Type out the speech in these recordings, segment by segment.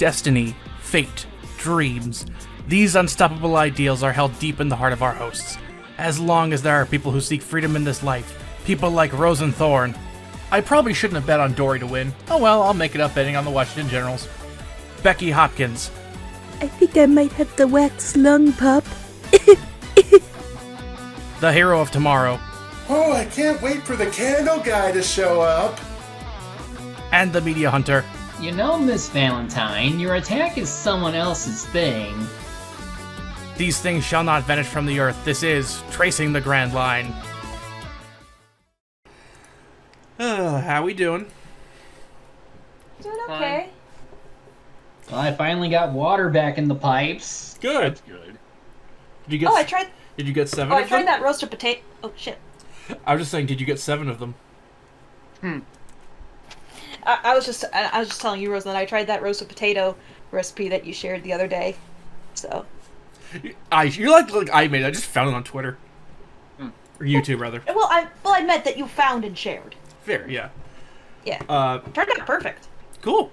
destiny, fate, dreams. These unstoppable ideals are held deep in the heart of our hosts. As long as there are people who seek freedom in this life, people like Rose and Thorn. I probably shouldn't have bet on Dory to win. Oh well, I'll make it up betting on the Washington Generals. Becky Hopkins. I think I might have the wax lung, pup. The Hero of Tomorrow. Oh, I can't wait for the candle guy to show up. And the Media Hunter. You know, Miss Valentine, your attack is someone else's thing. These things shall not vanish from the earth. This is Tracing the Grand Line. How we doing? Doing okay. Well, I finally got water back in the pipes. Good. That's good. Did you get? I tried. Did you get 7 Oh, of I tried them? that roasted potato. Oh shit. I was just saying, did you get 7 of them? I was just telling you, Rose, that I tried that roasted potato recipe that you shared the other day. So. You're like I made it. I just found it on Twitter. Or YouTube, rather. Well, I meant that you found and shared. Fair, yeah. Yeah. Turned out perfect. Cool.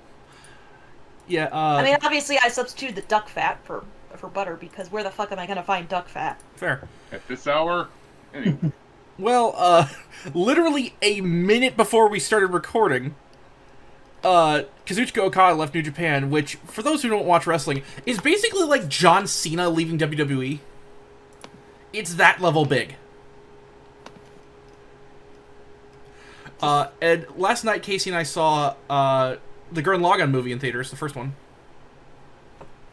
Yeah. I mean, obviously, I substituted the duck fat for butter because where the fuck am I gonna find duck fat? Fair. At this hour? Anyway. Well, literally a minute before we started recording, Kazuchika Okada left New Japan, which, for those who don't watch wrestling, is basically like John Cena leaving WWE. It's that level big. And last night, Casey and I saw the Gurren Lagann movie in theaters, the first one.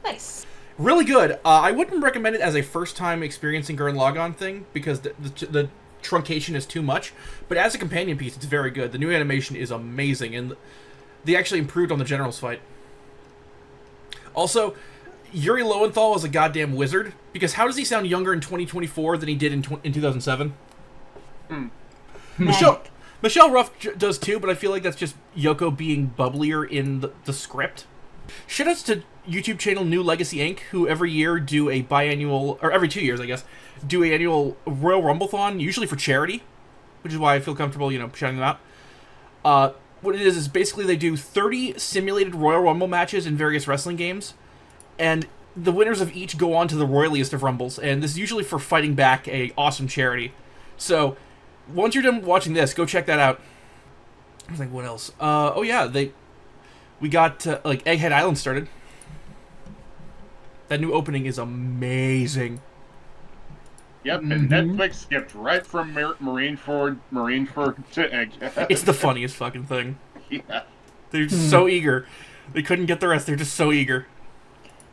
Nice. Really good. I wouldn't recommend it as a first-time experiencing Gurren Lagann thing, because the truncation is too much, but as a companion piece, it's very good. The new animation is amazing, and they actually improved on the Generals fight. Also, Yuri Lowenthal is a goddamn wizard, because how does he sound younger in 2024 than he did in 2007? Michelle Ruff does too, but I feel like that's just Yoko being bubblier in the script. Shoutouts to YouTube channel New Legacy Inc., who every year do a biannual, or every 2 years, I guess, do an annual Royal Rumble-thon, usually for charity, which is why I feel comfortable, shouting them out. What it is basically they do 30 simulated Royal Rumble matches in various wrestling games, and the winners of each go on to the royaliest of Rumbles, and this is usually for fighting back a awesome charity. So, once you're done watching this, go check that out. I was like, what else? Oh yeah, we got, Egghead Island started. That new opening is amazing. Yep, and Netflix skipped right from Marineford to Egghead. It's the funniest fucking thing. Yeah. They're just so eager. They couldn't get the rest, they're just so eager.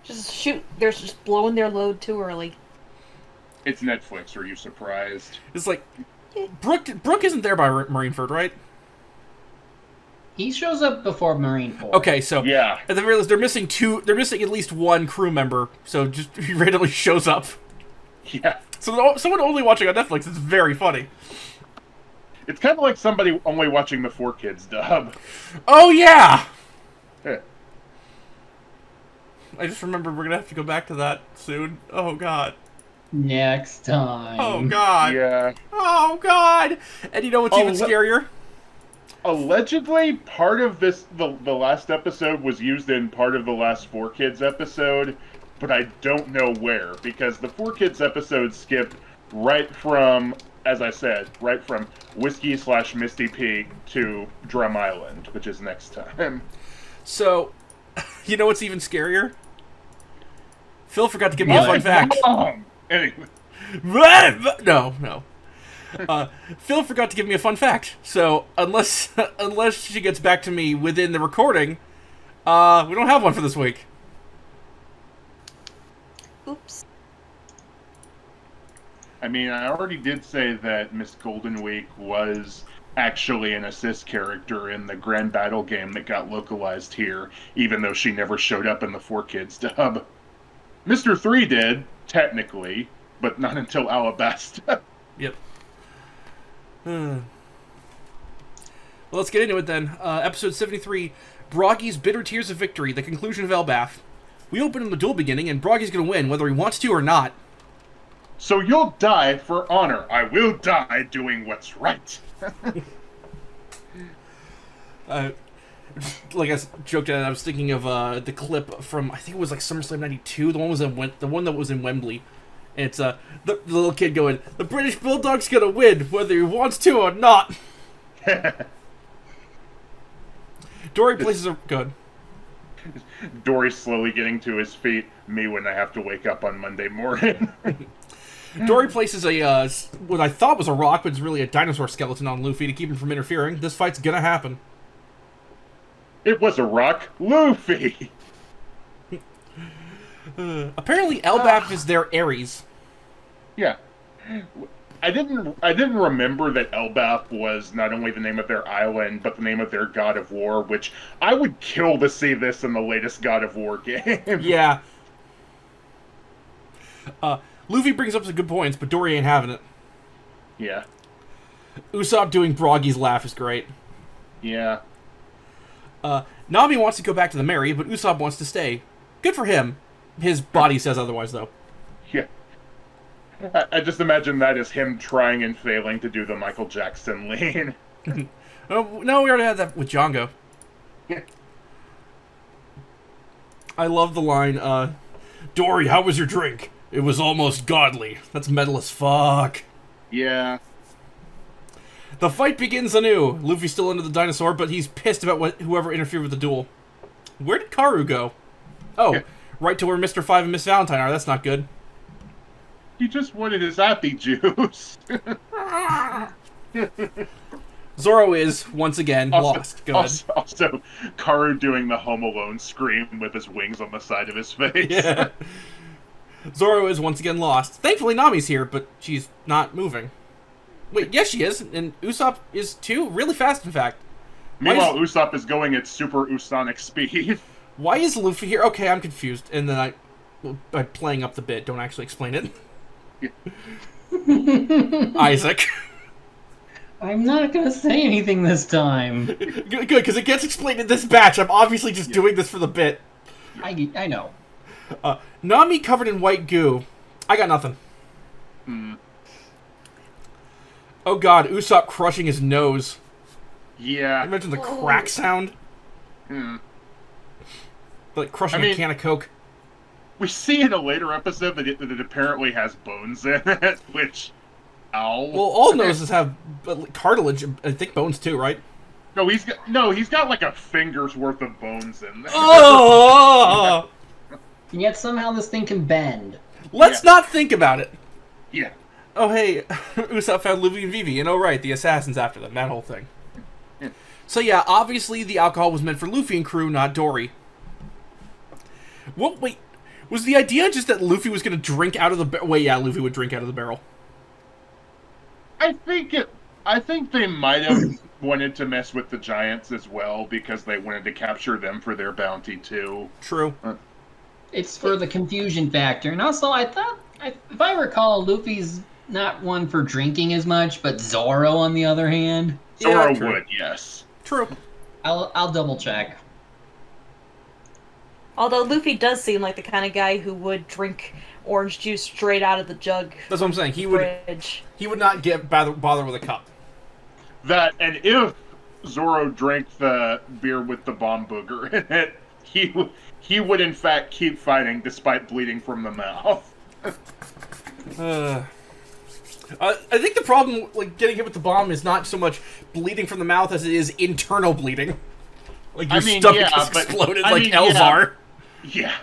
Just shoot. They're just blowing their load too early. It's Netflix, are you surprised? It's like, Brooke isn't there by Marineford, right? He shows up before Marineford. Okay, so yeah, at the very least, they're missing at least one crew member, so just he randomly shows up. Yeah. So someone only watching on Netflix, it's very funny. It's kind of like somebody only watching the 4Kids dub. Oh yeah! Yeah. I just remembered we're gonna have to go back to that soon. Oh god. Next time. Oh god. Yeah. Oh god! And you know what's even scarier? Allegedly, part of this, the last episode was used in part of the last 4Kids episode, but I don't know where, because the 4Kids episode skipped right from, as I said, right from Whiskey/Misty Peak to Drum Island, which is next time. So, you know what's even scarier? Phil forgot to give me a fun fact. Anyway. No. Phil forgot to give me a fun fact. So, unless she gets back to me within the recording, we don't have one for this week. Oops. I mean, I already did say that Miss Golden Week was actually an assist character in the Grand Battle game that got localized here, even though she never showed up in the 4Kids dub. Mr. 3 did, technically, but not until Alabasta. Yep. Well, let's get into it then. Episode 73, Broggy's Bitter Tears of Victory, the conclusion of Elbath. We open in the duel beginning, and Broggy's going to win, whether he wants to or not. So you'll die for honor. I will die doing what's right. Like I joked at it, I was thinking of the clip from, I think it was like SummerSlam '92. The one that was in Wembley. And it's the little kid going, "The British Bulldog's gonna win, whether he wants to or not." Dory places a good. Dory's slowly getting to his feet. Me when I have to wake up on Monday morning. Dory places a what I thought was a rock, but it's really a dinosaur skeleton on Luffy to keep him from interfering. This fight's gonna happen. It was a rock, Luffy. Apparently, Elbaf is their Ares. Yeah. I didn't remember that Elbaf was not only the name of their island, but the name of their god of war, which I would kill to see this in the latest God of War game. Yeah. Luffy brings up some good points, but Dory ain't having it. Yeah. Usopp doing Broggy's laugh is great. Yeah. Nami wants to go back to the Mary, but Usopp wants to stay. Good for him. His body says otherwise, though. Yeah. I just imagine that as him trying and failing to do the Michael Jackson lean. Oh, no, we already had that with Django. Yeah. I love the line, Dory, how was your drink? It was almost godly. That's metal as fuck. Yeah. The fight begins anew. Luffy's still under the dinosaur, but he's pissed about whoever interfered with the duel. Where did Karu go? Oh, Yeah. right to where Mr. 5 and Miss Valentine are. That's not good. He just wanted his happy juice. Zoro is, once again, lost. Go ahead. Also, Karu doing the Home Alone scream with his wings on the side of his face. Yeah. Zoro is once again lost. Thankfully, Nami's here, but she's not moving. Wait, yes, she is, and Usopp is too. Really fast, in fact. Meanwhile, Usopp is going at super Usonic speed. Why is Luffy here? Okay, I'm confused. And then by playing up the bit, don't actually explain it. Isaac. I'm not gonna say anything this time. Good, because it gets explained in this batch. I'm obviously just doing this for the bit. I know. Nami covered in white goo. I got nothing. Oh god, Usopp crushing his nose. Yeah. Imagine the crack sound. Like crushing a can of Coke. We see in a later episode that it apparently has bones in it, which... Ow. Well, all noses have cartilage, I think bones too, right? No, he's got like a finger's worth of bones in there. Oh! And yet somehow this thing can bend. Let's not think about it. Yeah. Oh, hey, Usopp found Luffy and Vivi, and oh, right, the assassins after them, that whole thing. So yeah, obviously the alcohol was meant for Luffy and crew, not Dory. Wait, was the idea just that Luffy was going to drink out of the barrel? Wait, yeah, Luffy would drink out of the barrel. I think they might have wanted to mess with the giants as well, because they wanted to capture them for their bounty too. True. It's for the confusion factor. And also, I thought, if I recall, Luffy's not one for drinking as much, but Zoro, on the other hand. Zoro true. would, yes. True. I'll double check. Although Luffy does seem like the kind of guy who would drink orange juice straight out of the jug. That's what I'm saying. He would not bother with a cup. That, and if Zoro drank the beer with the bomb booger in it, he would in fact keep fighting despite bleeding from the mouth. I think the problem, like, getting hit with the bomb is not so much bleeding from the mouth as it is internal bleeding. Like, your stomach has exploded like Elzar. Yeah.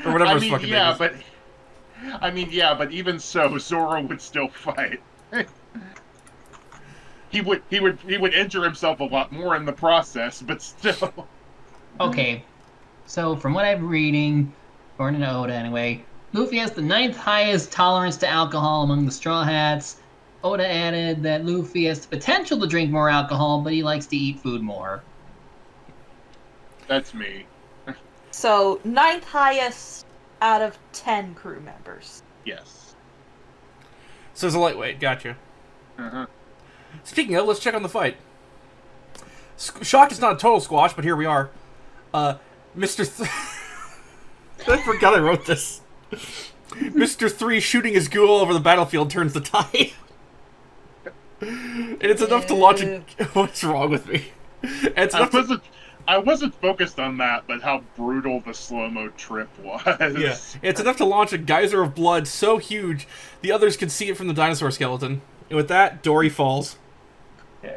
Or whatever his fucking name is. But even so, Zoro would still fight. He would injure himself a lot more in the process, but still. Okay, so from what I'm reading, according to Oda anyway, Luffy has the 9th highest tolerance to alcohol among the Straw Hats. Oda added that Luffy has the potential to drink more alcohol, but he likes to eat food more. That's me. So, 9th highest out of 10 crew members. Yes. So it's a lightweight, gotcha. Uh-huh. Speaking of, let's check on the fight. Shock is not a total squash, but here we are. Mr. I forgot I wrote this. Mr. 3 shooting his ghoul over the battlefield turns the tide. And it's enough to launch a... What's wrong with me? It's enough I wasn't focused on that, but how brutal the slow-mo trip was. Yeah, it's enough to launch a geyser of blood so huge the others could see it from the dinosaur skeleton. And with that, Dory falls. Yeah.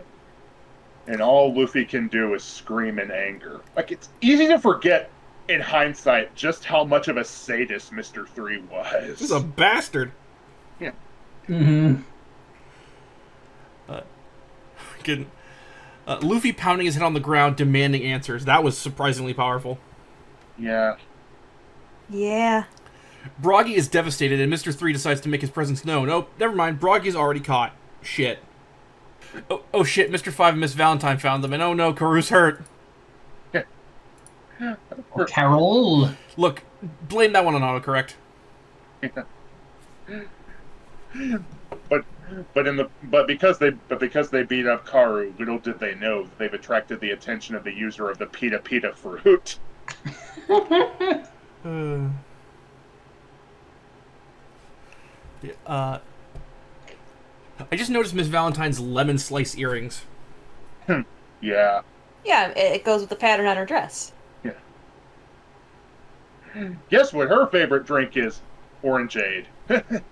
And all Luffy can do is scream in anger. Like, it's easy to forget, in hindsight, just how much of a sadist Mr. 3 was. This is a bastard. Yeah. Mm-hmm. Good. Luffy pounding his head on the ground, demanding answers. That was surprisingly powerful. Yeah. Yeah. Broggy is devastated, and Mr. 3 decides to make his presence known. Oh, never mind. Broggy's already caught. Shit. Oh shit, Mr. 5 and Miss Valentine found them, and oh no, Karoo's hurt. Oh, Carol. Look, blame that one on autocorrect. But because they beat up Karu, little did they know that they've attracted the attention of the user of the Pita Pita fruit. I just noticed Miss Valentine's lemon slice earrings. Yeah. Yeah, it goes with the pattern on her dress. Yeah. Guess what her favorite drink is? Orangeade. and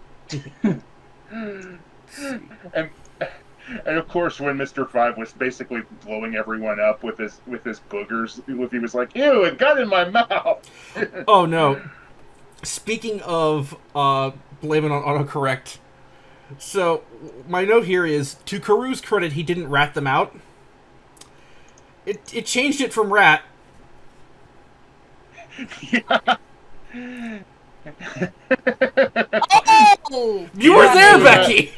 of course, when Mr. 5 was basically blowing everyone up with his boogers, Luffy was like, "Ew, it got in my mouth." Oh no. Speaking of blaming on autocorrect, so my note here is, to Karoo's credit, he didn't rat them out. It changed it from rat. Yeah. Oh! You were there, Becky.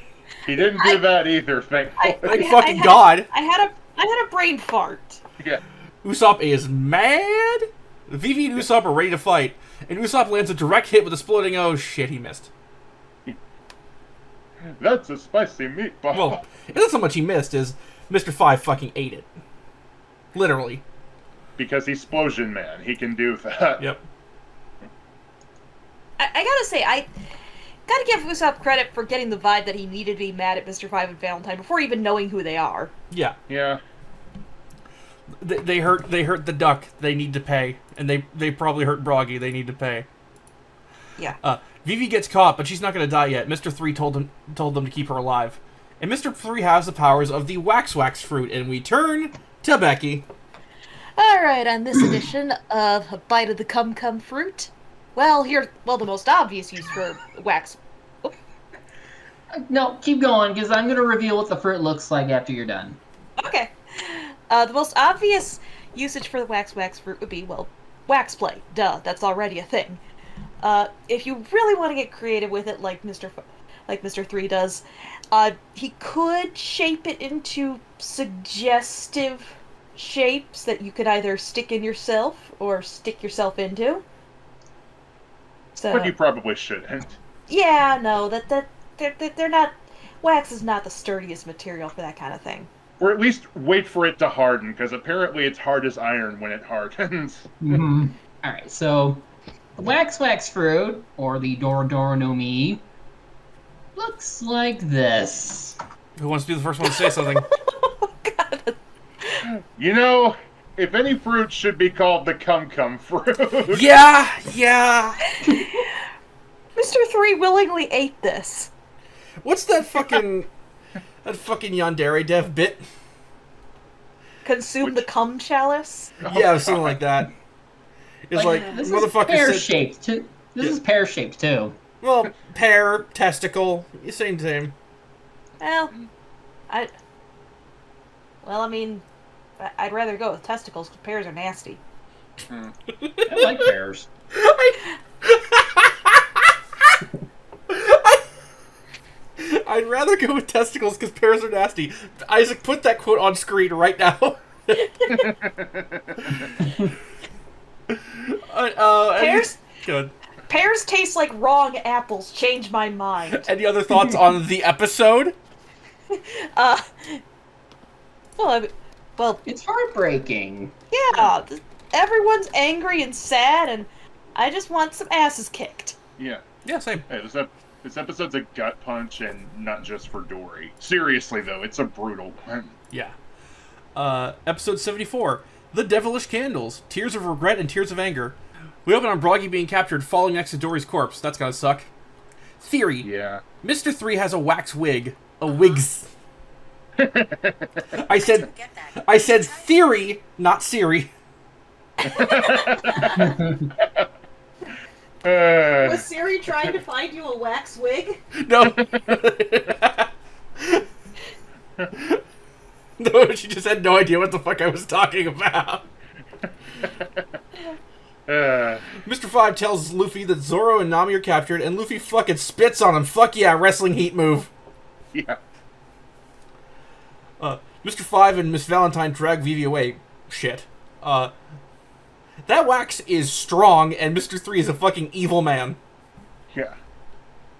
He didn't do that either. Thank God. I had a brain fart. Yeah. Usopp is mad. Vivi and Usopp are ready to fight, and Usopp lands a direct hit with exploding. Oh shit, he missed. That's a spicy meatball. Well, it's not so much he missed as Mr. 5 fucking ate it. Literally. Because he's Splosion Man. He can do that. Yep. I gotta say, I gotta give Usopp credit for getting the vibe that he needed to be mad at Mr. 5 and Valentine before even knowing who they are. Yeah. Yeah. They hurt the duck. They need to pay. And they probably hurt Broggy. They need to pay. Yeah. Vivi gets caught, but she's not going to die yet. Mr. 3 told them to keep her alive. And Mr. 3 has the powers of the Wax fruit, and we turn to Becky. Alright, on this edition of A Bite of the Cum Fruit, the most obvious use for wax. No, keep going, because I'm going to reveal what the fruit looks like after you're done. Okay. The most obvious usage for the wax fruit would be, wax play. Duh, that's already a thing. If you really want to get creative with it, like Mr. 3 does, he could shape it into suggestive shapes that you could either stick in yourself or stick yourself into. So, But you probably shouldn't. yeah, no, they're not. Wax is not the sturdiest material for that kind of thing. Or at least wait for it to harden, because apparently it's hard as iron when it hardens. Mm-hmm. Alright, so the wax fruit, or the Doro no Mi, looks like this. Who wants to be the first one to say something? God. You know, if any fruit should be called the cum fruit. Yeah. Mr. 3 willingly ate this. What's that fucking Yandere dev bit? Consume the cum chalice. Yeah, something like that. It's like This is motherfucker pear-shaped, too. This is pear-shaped, too. Well, pear, testicle, same. Well, I mean, I'd rather go with testicles because pears are nasty. I like pears. I'd rather go with testicles because pears are nasty. Isaac, put that quote on screen right now. Pears? Good. Pears taste like wrong apples. Change my mind. Any other thoughts on the episode? Well, It's heartbreaking. yeah. Everyone's angry and sad, and I just want some asses kicked. Yeah. Yeah, same. Hey, this episode's a gut punch, and not just for Dory. Seriously, though, it's a brutal one. Yeah. Episode 74. The Devilish Candles. Tears of regret and tears of anger. We open on Broggy being captured, falling next to Dory's corpse. That's gonna suck. Theory. Yeah. Mr. 3 has a wax wig. A wigs. I said theory, not Siri. Was Siri trying to find you a wax wig? No. No, she just had no idea what the fuck I was talking about. Mr. 5 tells Luffy that Zoro and Nami are captured, and Luffy fucking spits on him. Fuck yeah, wrestling heat move. Yeah. Mr. 5 and Miss Valentine drag Vivi away. Shit. That wax is strong, and Mr. 3 is a fucking evil man. Yeah.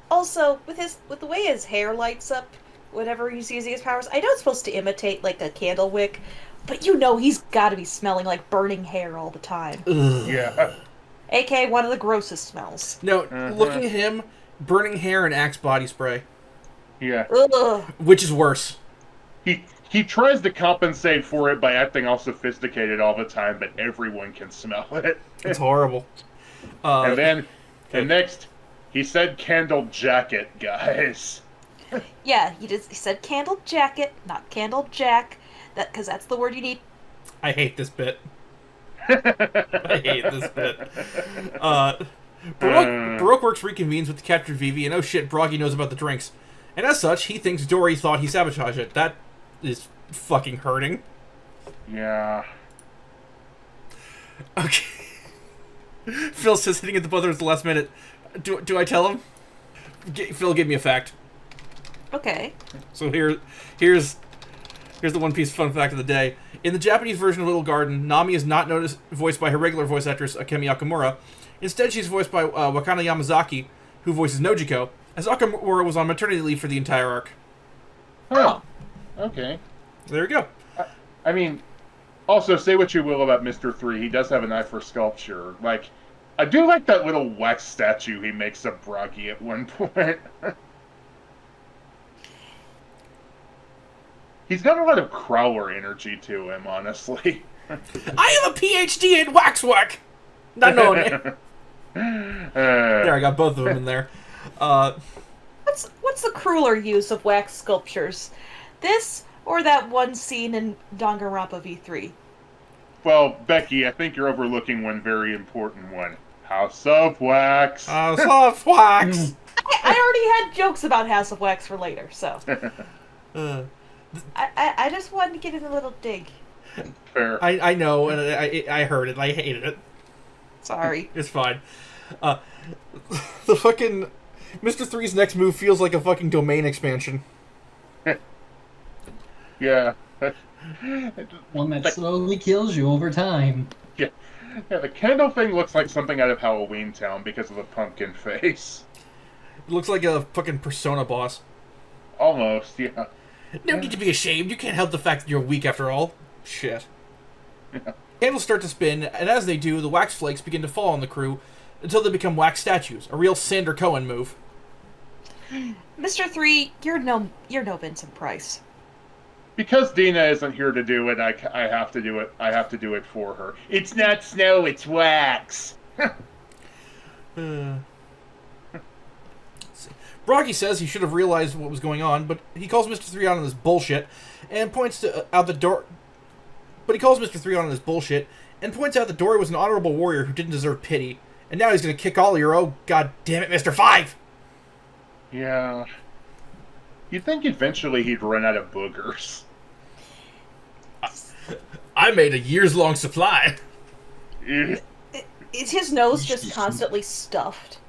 Also, with the way his hair lights up whenever he's using his powers, I know it's supposed to imitate like a candle wick, but you know he's got to be smelling like burning hair all the time. Ugh. Yeah. AKA one of the grossest smells. No, looking at him, burning hair and Axe body spray. Yeah. Ugh. Which is worse. He tries to compensate for it by acting all sophisticated all the time, but everyone can smell it. It's horrible. And next, he said candle jacket, guys. Yeah, he said candle jacket, not candle jack. Because that's the word you need. I hate this bit. I hate this bit. Baroque Works reconvenes with the captured Vivi, and oh shit, Broggy knows about the drinks. And as such, he thinks Dory thought he sabotaged it. That is fucking hurting. Yeah. Okay. Phil says hitting at the buzzer at the last minute. Do I tell him? Phil, give me a fact. Okay. So here's the one piece of fun fact of the day. In the Japanese version of Little Garden, Nami is not voiced by her regular voice actress, Akemi Akamura. Instead, she's voiced by Wakana Yamazaki, who voices Nojiko, as Akamura was on maternity leave for the entire arc. Oh. Okay. There we go. I mean, also, say what you will about Mr. 3, he does have an eye for sculpture. Like, I do like that little wax statue he makes of Broggy at one point. He's got a lot of Crowler energy to him, honestly. I have a PhD in waxwork! Not knowing it. There, I got both of them in there. What's the crueler use of wax sculptures? This or that one scene in Danganronpa V3? Well, Becky, I think you're overlooking one very important one. House of Wax. House of Wax! I already had jokes about House of Wax for later, so... I just wanted to get in a little dig. Fair. I know, and I heard it. I hated it. Sorry. It's fine. The fucking... Mr. 3's next move feels like a fucking domain expansion. Yeah. One that slowly kills you over time. Yeah, the candle thing looks like something out of Halloween Town because of the pumpkin face. It looks like a fucking Persona boss. Almost, yeah. No need to be ashamed. You can't help the fact that you're weak after all. Shit. Yeah. Candles start to spin, and as they do, the wax flakes begin to fall on the crew until they become wax statues. A real Sander Cohen move. Mr. 3, you're no Vincent Price. Because Dina isn't here to do it, I have to do it. I have to do it for her. It's not snow, it's wax. Broggy says he should have realized what was going on, but he calls Mr. 3 out on this bullshit and points out the door. But he calls Mr. 3 out on this bullshit and points out that Dory was an honorable warrior who didn't deserve pity, and now he's gonna kick all your god damn it, Mr. 5! Yeah. You'd think eventually he'd run out of boogers. I made a years-long supply. Is his nose just constantly stuffed?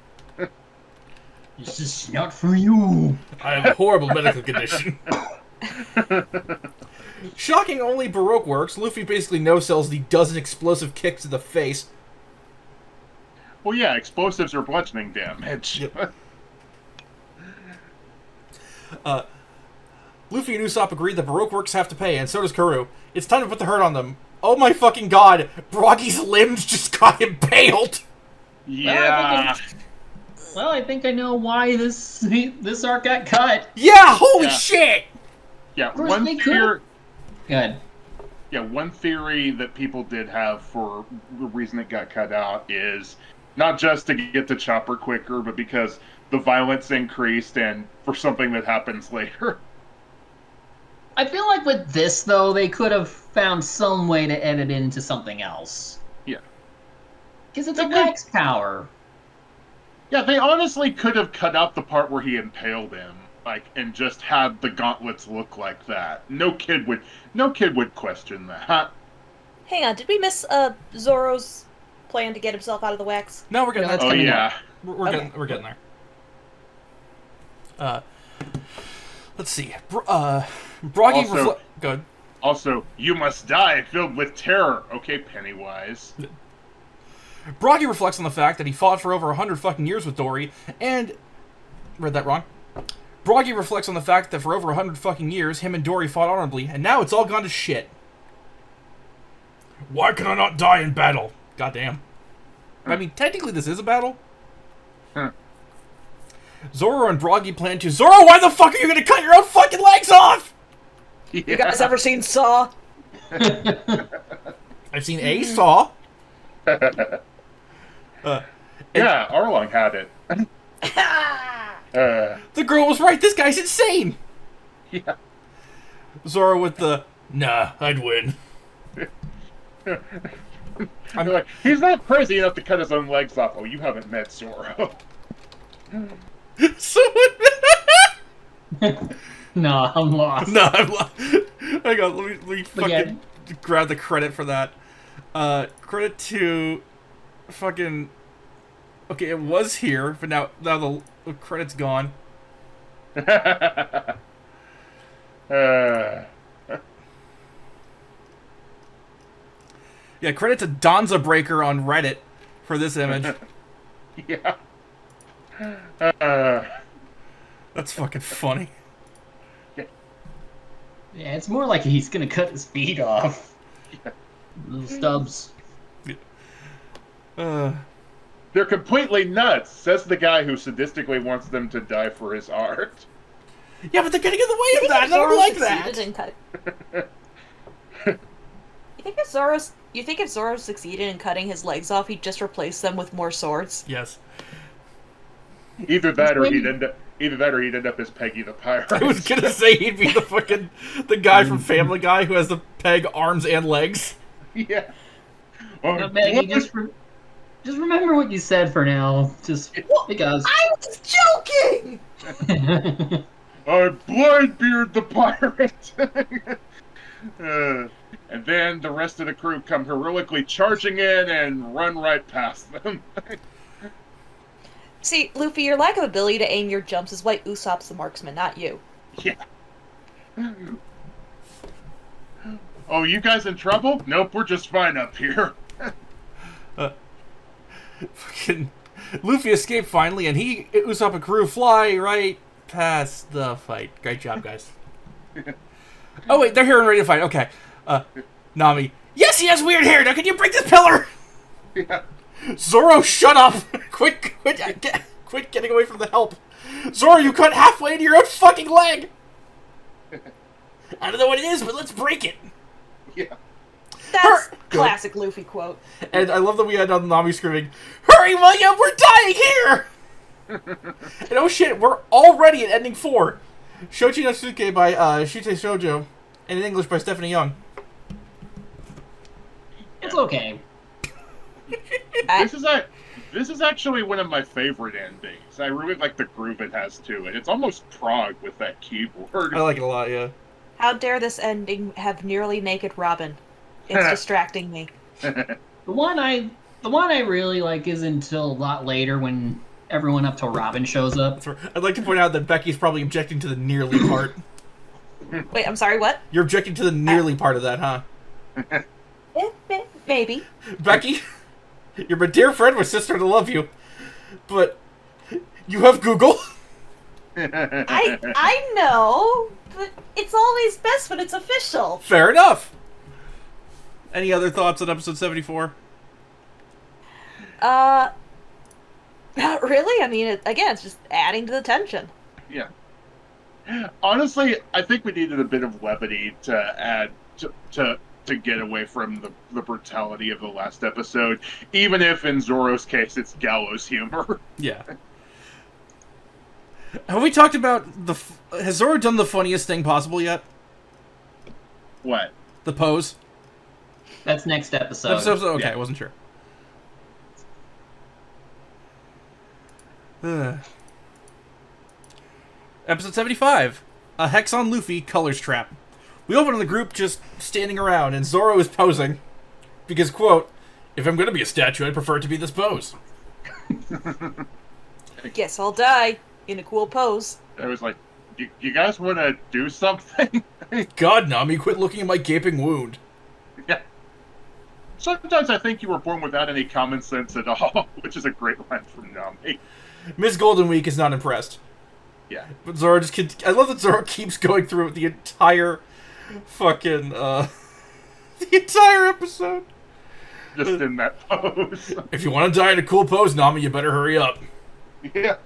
This is not for you. I have a horrible medical condition. Shocking only Baroque works, Luffy basically no-sells the dozen explosive kicks to the face. Well, yeah, explosives are bludgeoning damage. Yep. Luffy and Usopp agree that Baroque works have to pay, and so does Karoo. It's time to put the hurt on them. Oh my fucking god, Broggy's limbs just got impaled! Yeah. Well, I think I know why this arc got cut. Yeah, holy Yeah. shit! Yeah, course one they theory. Good. one theory that people did have for the reason it got cut out is not just to get to Chopper quicker, but because the violence increased and for something that happens later. I feel like with this, though, they could have found some way to edit it into something else. Yeah. Because it's a wax power. Yeah, they honestly could have cut out the part where he impaled him, and just had the gauntlets look like that. No kid would question that. Hang on, did we miss Zoro's plan to get himself out of the wax? No, we're getting Yeah, there. Oh coming yeah. We're Okay. getting there. Let's see. Broggy Also- Go ahead. Also, you must die filled with terror. Okay, Pennywise. Broggy reflects on the fact that he fought for over 100 fucking years with Dory, and... Read that wrong. Broggy reflects on the fact that for over 100 fucking years, him and Dory fought honorably, and now it's all gone to shit. Why can I not die in battle? Goddamn. I mean, technically this is a battle. Huh. Zoro and Broggy plan to... Zoro, why the fuck are you gonna cut your own fucking legs off? You guys ever seen Saw? I've seen a Saw. Yeah, Arlong had it. The girl was right. This guy's insane. Yeah. Zoro with the, nah, I'd win. I'm like, he's not crazy enough to cut his own legs off. Oh, you haven't met Zoro. Someone... No, I'm lost. No, hang on, let me fucking Again. grab the credit for that. Credit to fucking... Okay, it was here, but now the credit's gone. Yeah, credit to Donza Breaker on Reddit for this image. Yeah. That's fucking funny. Yeah, it's more like he's gonna cut his feet off. Yeah. Little stubs. They're completely nuts, says the guy who sadistically wants them to die for his art. Yeah, but they're getting in the way of that. I don't like that. You think if Zoro succeeded in cutting his legs off, he'd just replace them with more swords? Yes. Either that or he'd end up as Peggy the Pirate. I was gonna say he'd be the guy from Family Guy who has the peg arms and legs. Yeah. Now, Maggie, just remember what you said for now. Just because. I was joking! I'm Blindbeard the Pirate! And then the rest of the crew come heroically charging in and run right past them. See, Luffy, your lack of ability to aim your jumps is why Usopp's the marksman, not you. Yeah. Oh, you guys in trouble? Nope, we're just fine up here. Fucking Luffy escaped finally, and Usopp and crew fly right past the fight. Great job, guys. Oh wait, they're here and ready to fight. Okay. Nami. Yes, he has weird hair. Now can you break this pillar? Yeah. Zoro, shut up! Quit getting away from the help. Zoro, you cut halfway into your own fucking leg. I don't know what it is, but let's break it. Yeah. That's classic Luffy quote. And I love that we had on Nami screaming, "Hurry, William, we're dying here!" And oh shit, we're already at ending 4. Shochi no Suke by Shute Shoujo, and in English by Stephanie Young. It's okay. This is actually one of my favorite endings. I really like the groove it has to it. It's almost prog with that keyboard. I like it a lot, yeah. How dare this ending have nearly naked Robin? It's distracting me. The one I really like is until a lot later when everyone up to Robin shows up. I'd like to point out that Becky's probably objecting to the nearly part. Wait, I'm sorry, what? You're objecting to the nearly part of that, huh? Maybe. Becky, you're my dear friend, my sister, and I love you. But you have Google. I know, but it's always best when it's official. Fair enough. Any other thoughts on episode 74? Not really. I mean, it's just adding to the tension. Yeah. Honestly, I think we needed a bit of levity to add to to get away from the brutality of the last episode, even if in Zoro's case it's gallows humor. Yeah. Have we talked about has Zoro done the funniest thing possible yet? What? The pose? That's next episode. Okay, Yeah. I wasn't sure. Episode 75. A Hex on Luffy Colors Trap. We open on the group just standing around, and Zoro is posing. Because, quote, if I'm going to be a statue, I'd prefer it to be this pose. Guess I'll die in a cool pose. I was like, you guys want to do something? God, Nami, quit looking at my gaping wound. Yeah. Sometimes I think you were born without any common sense at all, which is a great line from Nami. Miss Golden Week is not impressed. Yeah. But Zoro I love that Zoro keeps going through the entire fucking, the entire episode. Just in that pose. If you want to die in a cool pose, Nami, you better hurry up. Yeah.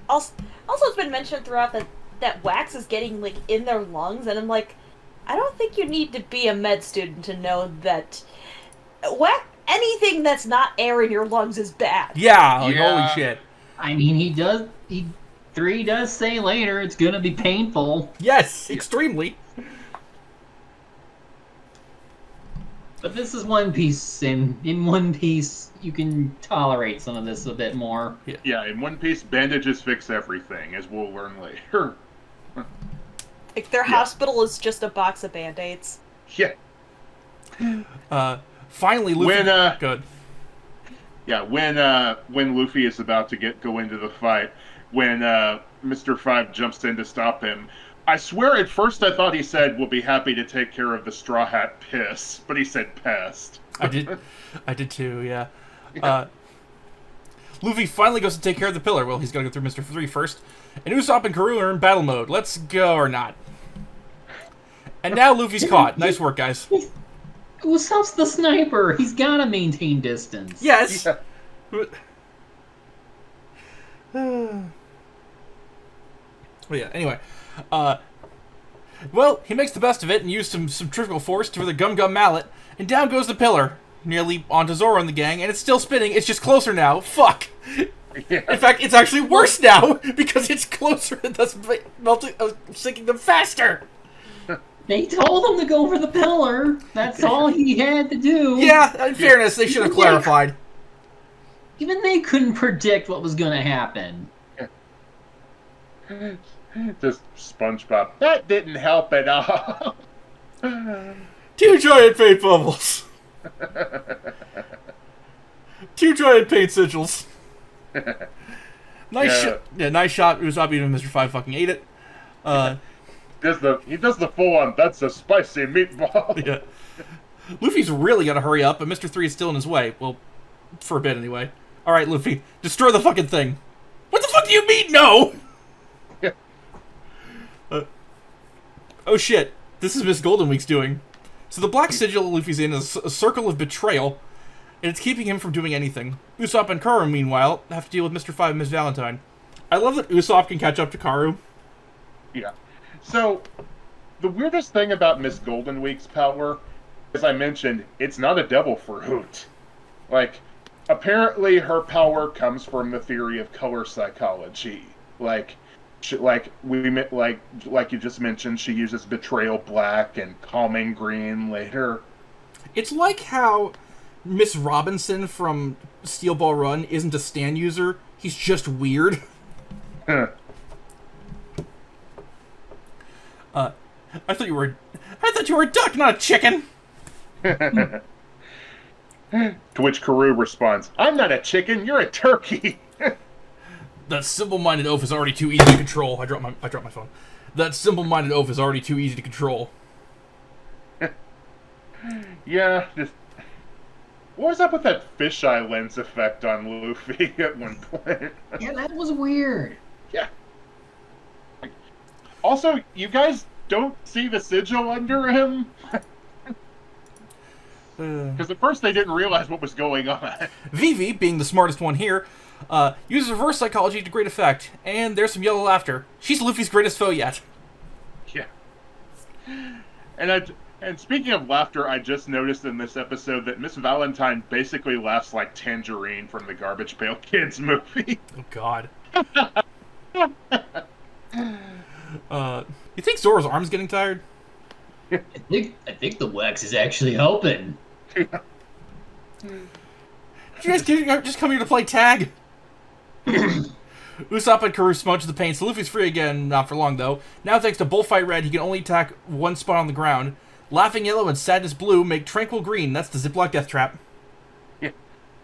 Also, it's been mentioned throughout that wax is getting, like, in their lungs, and I'm like, I don't think you need to be a med student to know that anything that's not air in your lungs is bad. Yeah, like, Yeah. holy shit. I mean, he 3 does say later it's gonna be painful. Yes, extremely. But this is One Piece, and in One Piece, you can tolerate some of this a bit more. Yeah, in One Piece, bandages fix everything, as we'll learn later. Like, their hospital is just a box of Band-Aids. Yeah. Finally, Luffy... Good. Yeah, when Luffy is about to go into the fight, when Mr. Five jumps in to stop him, I swear at first I thought he said, we'll be happy to take care of the Straw Hat piss, but he said pest. I did too, yeah. Luffy finally goes to take care of the pillar. Well, he's got to go through Mr. 3 first. And Usopp and Karoo are in battle mode. Let's go or not. And now Luffy's caught. Nice work, guys. Usopp's the sniper. He's gotta maintain distance. Yes. Yeah. Well, yeah, anyway. Well, he makes the best of it and used some centrifugal force for the Gum Gum Mallet, and down goes the pillar, nearly onto Zoro and the gang, and it's still spinning. It's just closer now. Fuck. Yeah. In fact, it's actually worse now because it's closer and thus sinking them faster. They told him to go for the pillar. That's all he had to do. Yeah, in fairness, they should have clarified. Even they couldn't predict what was going to happen. Just SpongeBob. That didn't help at all. 2 giant paint bubbles. 2 giant paint sigils. Nice shot. Yeah, nice shot. Usopp even Mr. 5 fucking ate it. He does the full on, that's a spicy meatball. Yeah. Luffy's really got to hurry up, but Mr. 3 is still in his way. Well, for a bit anyway. Alright, Luffy, destroy the fucking thing. What the fuck do you mean, no? Oh shit, this is Miss Golden Week's doing. So the black sigil Luffy's in is a circle of betrayal, and it's keeping him from doing anything. Usopp and Karoo, meanwhile, have to deal with Mr. 5 and Miss Valentine. I love that Usopp can catch up to Karoo. Yeah. So, the weirdest thing about Miss Golden Week's power, as I mentioned, it's not a devil fruit. Like, apparently her power comes from the theory of color psychology. Like you just mentioned, she uses betrayal black and calming green later. It's like how Miss Robinson from Steel Ball Run isn't a stand user, he's just weird. I thought you were a duck, not a chicken. To which Karoo responds, I'm not a chicken, you're a turkey. That simple-minded oaf is already too easy to control. I dropped my phone. That simple-minded oaf is already too easy to control. Yeah, just... What was up with that fisheye lens effect on Luffy at one point? Yeah, that was weird. Yeah. Also, you guys don't see the sigil under him? Because at first they didn't realize what was going on. Vivi, being the smartest one here, uses reverse psychology to great effect. And there's some yellow laughter. She's Luffy's greatest foe yet. Yeah. And speaking of laughter, I just noticed in this episode that Miss Valentine basically laughs like Tangerine from the Garbage Pail Kids movie. Oh God. You think Zoro's arm's getting tired? I think the wax is actually helping. Did you guys just come here to play tag? Usopp and Karu smudge the paint, so Luffy's free again, not for long though. Now thanks to Bullfight Red, he can only attack one spot on the ground. Laughing Yellow and Sadness Blue make Tranquil Green, that's the Ziploc Death Trap. Yeah.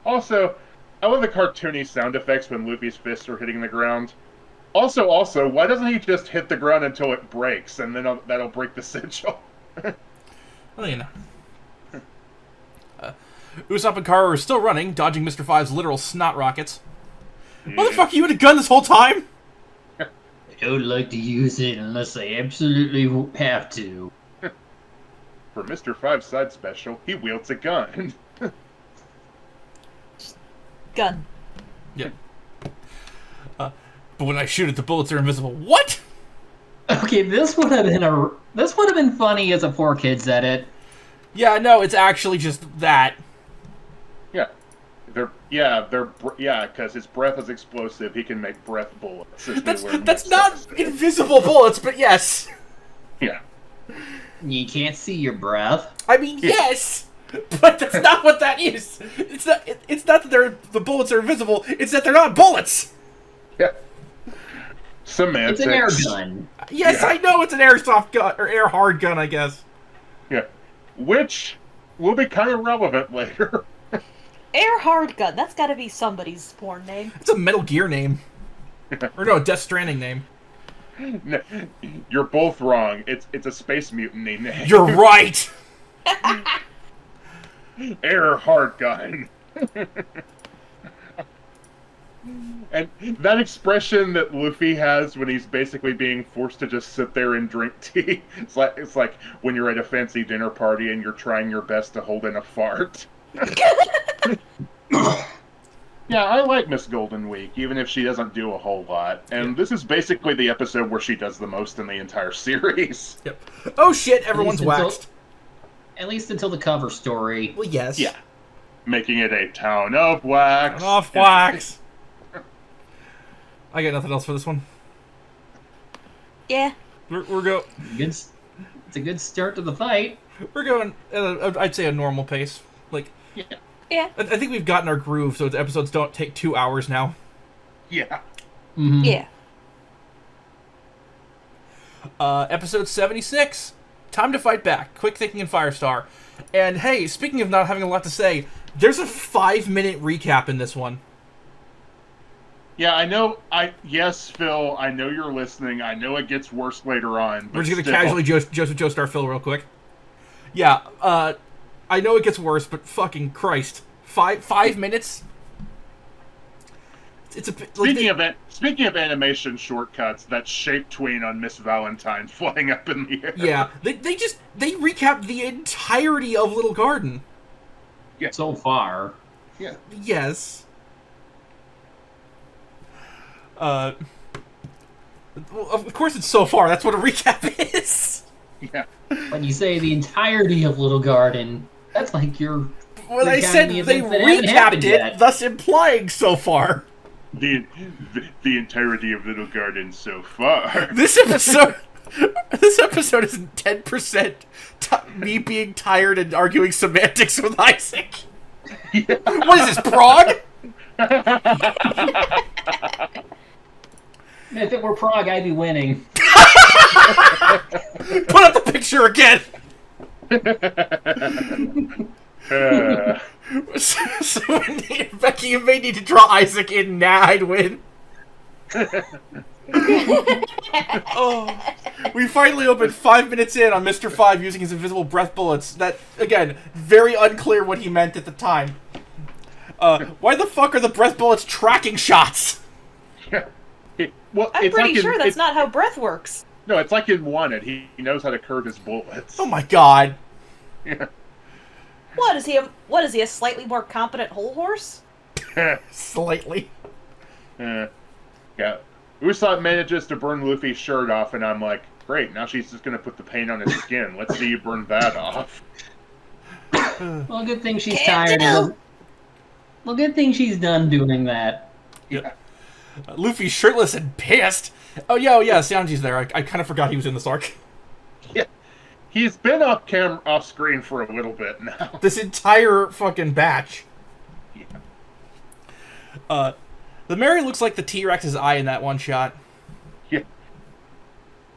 Also, I love the cartoony sound effects when Luffy's fists are hitting the ground. Also, why doesn't he just hit the ground until it breaks, and then that'll break the sigil? Well, you know. Usopp and Karu are still running, dodging Mr. Five's literal snot rockets. Motherfucker, you had a gun this whole time? I don't like to use it unless I absolutely have to. For Mr. Five's side special, he wields a gun. Gun. Yeah. But when I shoot it, the bullets are invisible. What? Okay, this would have been funny as a 4Kids edit. Yeah, no, it's actually just that. Because his breath is explosive. He can make breath bullets. That's not invisible bullets, but yes. Yeah. You can't see your breath. I mean, yes, but that's not what that is. It's not that the bullets are invisible. It's that they're not bullets. Yeah. Semantics. It's an air gun. Yes, Yeah. I know it's an airsoft gun or air hard gun, I guess. Yeah. Which will be kind of relevant later. Air hard gun. That's got to be somebody's porn name. It's a Metal Gear name, or no, a Death Stranding name. No, you're both wrong. It's a space mutiny name. You're right. Air hard gun. And that expression that Luffy has when he's basically being forced to just sit there and drink tea. It's like when you're at a fancy dinner party and you're trying your best to hold in a fart. Yeah, I like Miss Golden Week, even if she doesn't do a whole lot. And this is basically the episode where she does the most in the entire series. Yep. Oh shit! Everyone's waxed. At least until the cover story. Well, yes. Yeah. Making it a town of wax. Off wax. I got nothing else for this one. Yeah. We're go. It's a good start to the fight. We're going. I'd say a normal pace. Like. Yeah. Yeah. I think we've gotten our groove, so the episodes don't take 2 hours now. Yeah. Mm-hmm. Yeah. Episode 76. Time to fight back. Quick Thinking and Firestar. And hey, speaking of not having a lot to say, there's a 5-minute recap in this one. Yeah, I know. Yes, Phil, I know you're listening. I know it gets worse later on. But We're just going to still. casually Joseph Joestar Phil real quick. Yeah, I know it gets worse, but fucking Christ. 5 minutes? It's a bit, like, Speaking of animation shortcuts, that shape tween on Miss Valentine flying up in the air. Yeah, they recapped the entirety of Little Garden. Yeah. So far. Yeah. Yes. Well, of course it's so far. That's what a recap is. Yeah. When you say the entirety of Little Garden, that's like you're... Well, I said the they events that haven't recapped happened it, yet. thus implying so far. The entirety of Little Garden so far. This episode is 10% me being tired and arguing semantics with Isaac. Yeah. What is this, Prague? If it were Prague, I'd be winning. Put up the picture again. So Becky, you may need to draw Isaac in now. I'd win. Oh, we finally opened 5 minutes in on Mr. Five using his invisible breath bullets. That, again, very unclear what he meant at the time. Why the fuck are the breath bullets tracking shots? Well, I'm pretty sure that's not how breath works. No, it's like in Wanted. He knows how to curve his bullets. Oh my god. Yeah. What is he? A slightly more competent whole horse? Slightly. Yeah. Usopp manages to burn Luffy's shirt off, and I'm like, Great, now she's just gonna put the paint on his skin. Let's see you burn that off. Well, good thing she's Can't tired do. of. Well, good thing she's done doing that. Yeah. Luffy's shirtless and pissed. Oh yeah, Sanji's there. I kind of forgot he was in this arc. Yeah. He's been off screen for a little bit now. This entire fucking batch. Yeah. The Mary looks like the T-Rex's eye in that one shot. Yeah.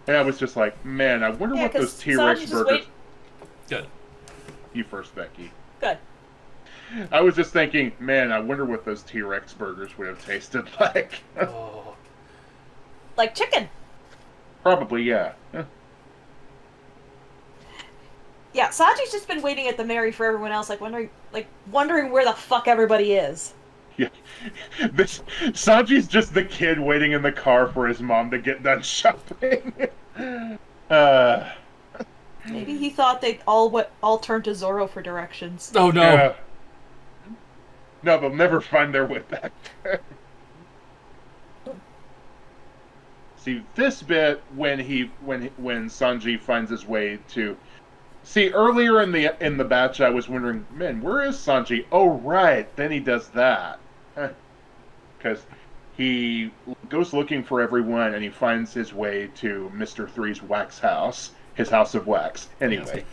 And I was just like, man, I wonder what 'cause those T-Rex Sanji just burgers... wait- Good. You first, Becky. Good. I was just thinking, man, I wonder what those T-Rex burgers would have tasted like. Oh. Like chicken. Probably, yeah. Yeah, Sanji's just been waiting at the Mary for everyone else, wondering where the fuck everybody is. Yeah. Sanji's just the kid waiting in the car for his mom to get done shopping. Maybe he thought they'd all turn to Zoro for directions. Oh no. Yeah. No, they'll never find their way back. See, this bit when Sanji finds his way to... See, earlier in the batch, I was wondering, man, where is Sanji? Oh, right, then he does that. Because he goes looking for everyone, and he finds his way to Mr. Three's wax house, his house of wax. Anyway.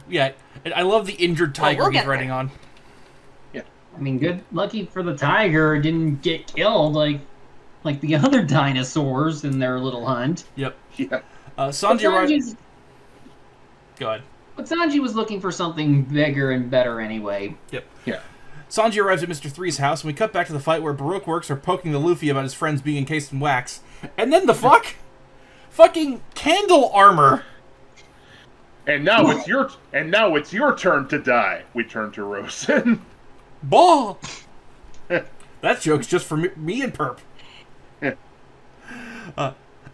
Yeah, and I love the injured tiger we'll he's get riding there. on. I mean, lucky for the tiger, it didn't get killed like the other dinosaurs in their little hunt. Yep. Yeah. Sanji arrives. Go ahead. But Sanji was looking for something bigger and better anyway. Yep. Yeah. Sanji arrives at Mr. Three's house, and we cut back to the fight where Baroque works are poking the Luffy about his friends being encased in wax. And then the fuck? Fucking candle armor! And now it's your turn to die. We turn to Rosen. Ball! That joke's just for me and Perp.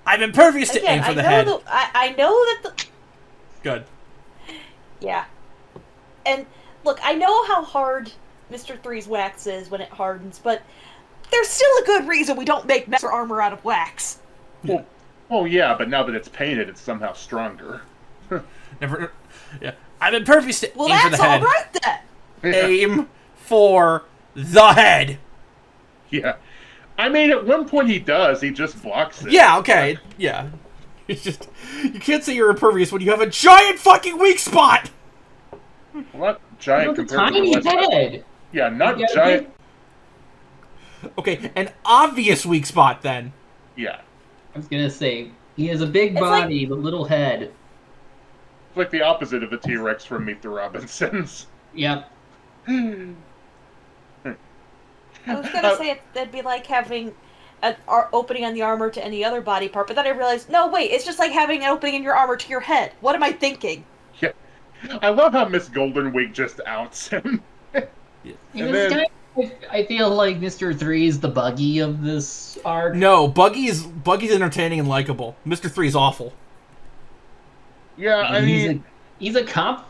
I'm impervious to aim for the head. I know that the... Good. Yeah. And, look, I know how hard Mr. Three's wax is when it hardens, but there's still a good reason we don't make master armor out of wax. Well, yeah, but now that it's painted, it's somehow stronger. Never. Yeah. I'm impervious to Well, aim for the that's head. alright then! Aim for the head. Yeah. I mean, at one point he does. He just blocks it. Yeah, okay. Yeah. It's just... You can't say you're impervious when you have a giant fucking weak spot! Well, not giant It's a compared to the tiny rest. head. Yeah, not Yeah, giant. Okay, an obvious weak spot, then. Yeah. I was gonna say, he has a big It's body, but little head. It's like the opposite of the T-Rex from Meet the Robinsons. Yep. I was gonna say that'd be like having an opening on the armor to any other body part, but then I realized, no, wait, it's just like having an opening in your armor to your head. What am I thinking? Yeah. I love how Miss Goldenwig just outs him. And then- I feel like Mr. 3 is the Buggy of this arc. No, Buggy's entertaining and likable. Mr. 3 is awful. Yeah, I mean... He's a comp.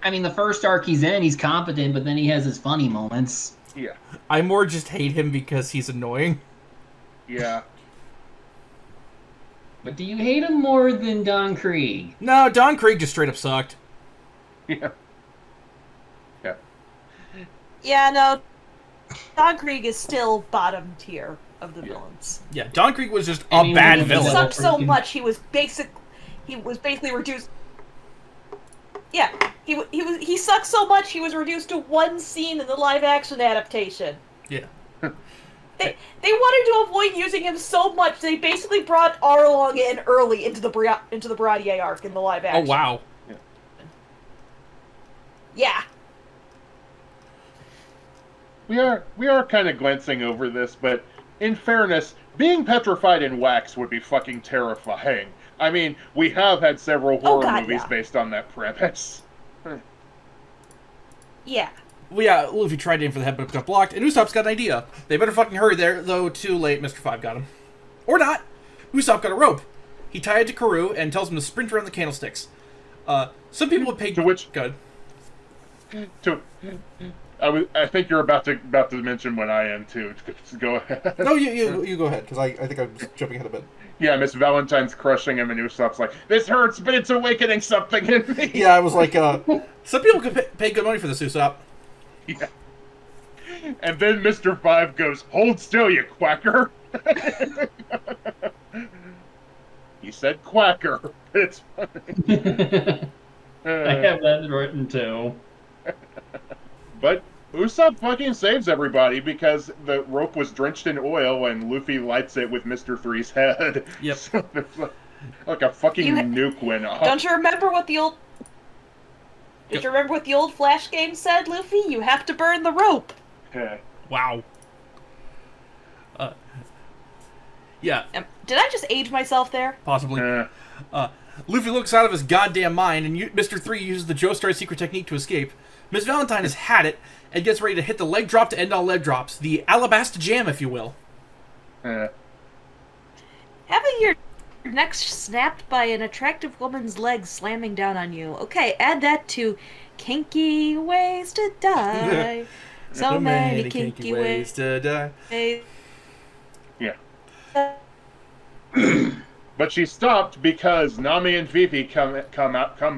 I mean, the first arc he's in, he's competent, but then he has his funny moments. Yeah. I more just hate him because he's annoying. Yeah. But do you hate him more than Don Krieg? No, Don Krieg just straight up sucked. Yeah. Yeah. Yeah, no, Don Krieg is still bottom tier of the villains. Yeah, Don Krieg was just I a mean, bad he He villain. sucked so freaking- much he was basically reduced. Yeah, he sucked so much he was reduced to one scene in the live action adaptation. Yeah. They wanted to avoid using him so much they basically brought Arlong in early into the Baratier arc in the live Oh, action. wow. Yeah. We are kind of glancing over this, but in fairness, being petrified in wax would be fucking terrifying. I mean, we have had several horror God, movies yeah. based on that premise. Yeah. Well, yeah, Luffy tried to aim for the head, but it got blocked, and Usopp's got an idea. They better fucking hurry there, though too late, Mr. 5 got him. Or not. Usopp got a rope. He tied it to Karoo and tells him to sprint around the candlesticks. Some people would pay... To which- Good. To I think you're about to mention when I am too. Go ahead. No, you go ahead, because I think I'm jumping ahead a bit. Yeah, Miss Valentine's crushing him, and Usopp's like, "This hurts, but it's awakening something in me." Yeah, I was like, some people could pay good money for this, Usopp. Yeah. And then Mr. Five goes, "Hold still, you quacker." He said quacker. It's funny. I have that written too. But Usopp fucking saves everybody because the rope was drenched in oil and Luffy lights it with Mr. Three's head. Yep. So like a fucking nuke went off. Don't you remember what the old... Did you remember what the old Flash game said, Luffy? You have to burn the rope. Yeah. Wow. Yeah. Did I just age myself there? Possibly. Luffy looks out of his goddamn mind, and Mr. 3 uses the Joestar secret technique to escape. Miss Valentine has had it, and gets ready to hit the leg drop to end all leg drops. The Alabasta Jam, if you will. Having your neck snapped by an attractive woman's leg slamming down on you. Okay, add that to kinky ways to die. So many kinky ways to die. Yeah. But she stopped because Nami and Vivi come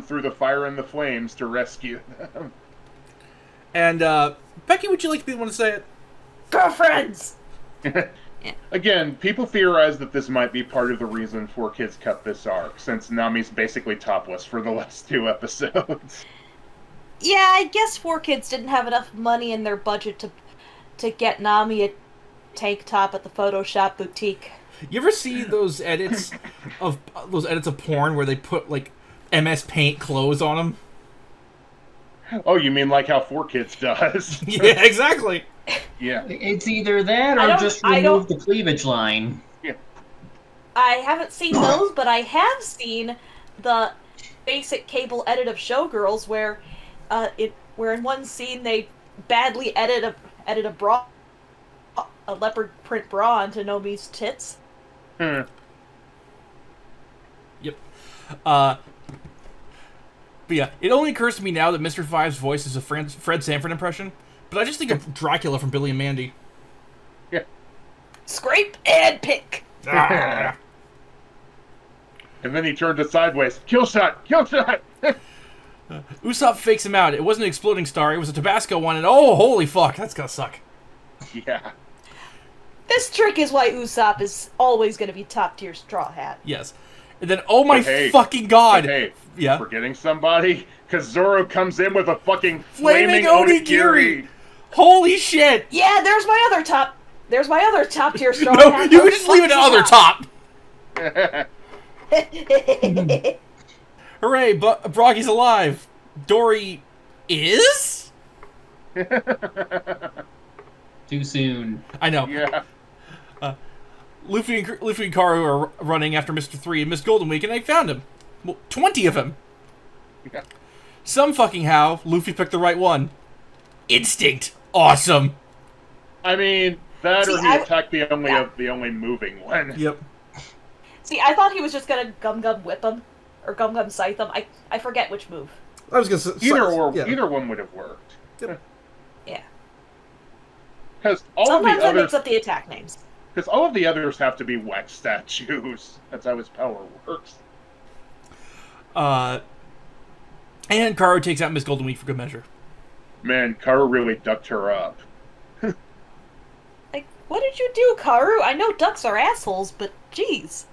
through the fire and the flames to rescue them. And Becky, would you like to be the one to say it? Girlfriends! Again, people theorize that this might be part of the reason 4Kids cut this arc, since Nami's basically topless for the last 2 episodes. Yeah, I guess 4Kids didn't have enough money in their budget to get Nami a tank top at the Photoshop boutique. You ever see those edits of porn where they put like MS Paint clothes on them? Oh, you mean like how 4Kids does? Yeah, exactly. Yeah. It's either that or just remove the cleavage line. Yeah. I haven't seen those, but I have seen the basic cable edit of Showgirls where in one scene they badly edit a bra, a leopard print bra onto Nomi's tits. Yep. But yeah, it only occurs to me now that Mr. Five's voice is a Fred Sanford impression, but I just think of Dracula from Billy and Mandy. Yeah. Scrape and pick. Ah. And then he turned it sideways. Kill shot! Kill shot! Usopp fakes him out. It wasn't an exploding star, it was a Tabasco one, and oh, holy fuck, that's gonna suck. Yeah. This trick is why Usopp is always going to be top tier Straw Hat. Yes. And then, oh my fucking god! Hey, yeah? Forgetting somebody? Because Zoro comes in with a fucking Flaming onigiri! onigiri! Holy shit! Yeah, there's my other top tier Straw No, Hat. you can just leave it at other top! Hooray, Broggy's alive! Dory is? Too soon. I know. Yeah. Luffy and Karu are running after Mr. 3 and Miss Golden Week, and they found him. Well, 20 of him. Yeah. Some fucking how, Luffy picked the right one. Instinct. Awesome. I mean, that or he attacked the only moving one. Yep. See, I thought he was just gonna gum whip him, or gum scythe him. I forget which move. I was gonna say Either one would have worked. Yep. Yeah. Because all Sometimes of the I others, mix up the attack names. because all of the others have to be wax statues. That's how his power works. And Karu takes out Miss Golden Week for good measure. Man, Karu really ducked her up. Like, what did you do, Karu? I know ducks are assholes, but jeez.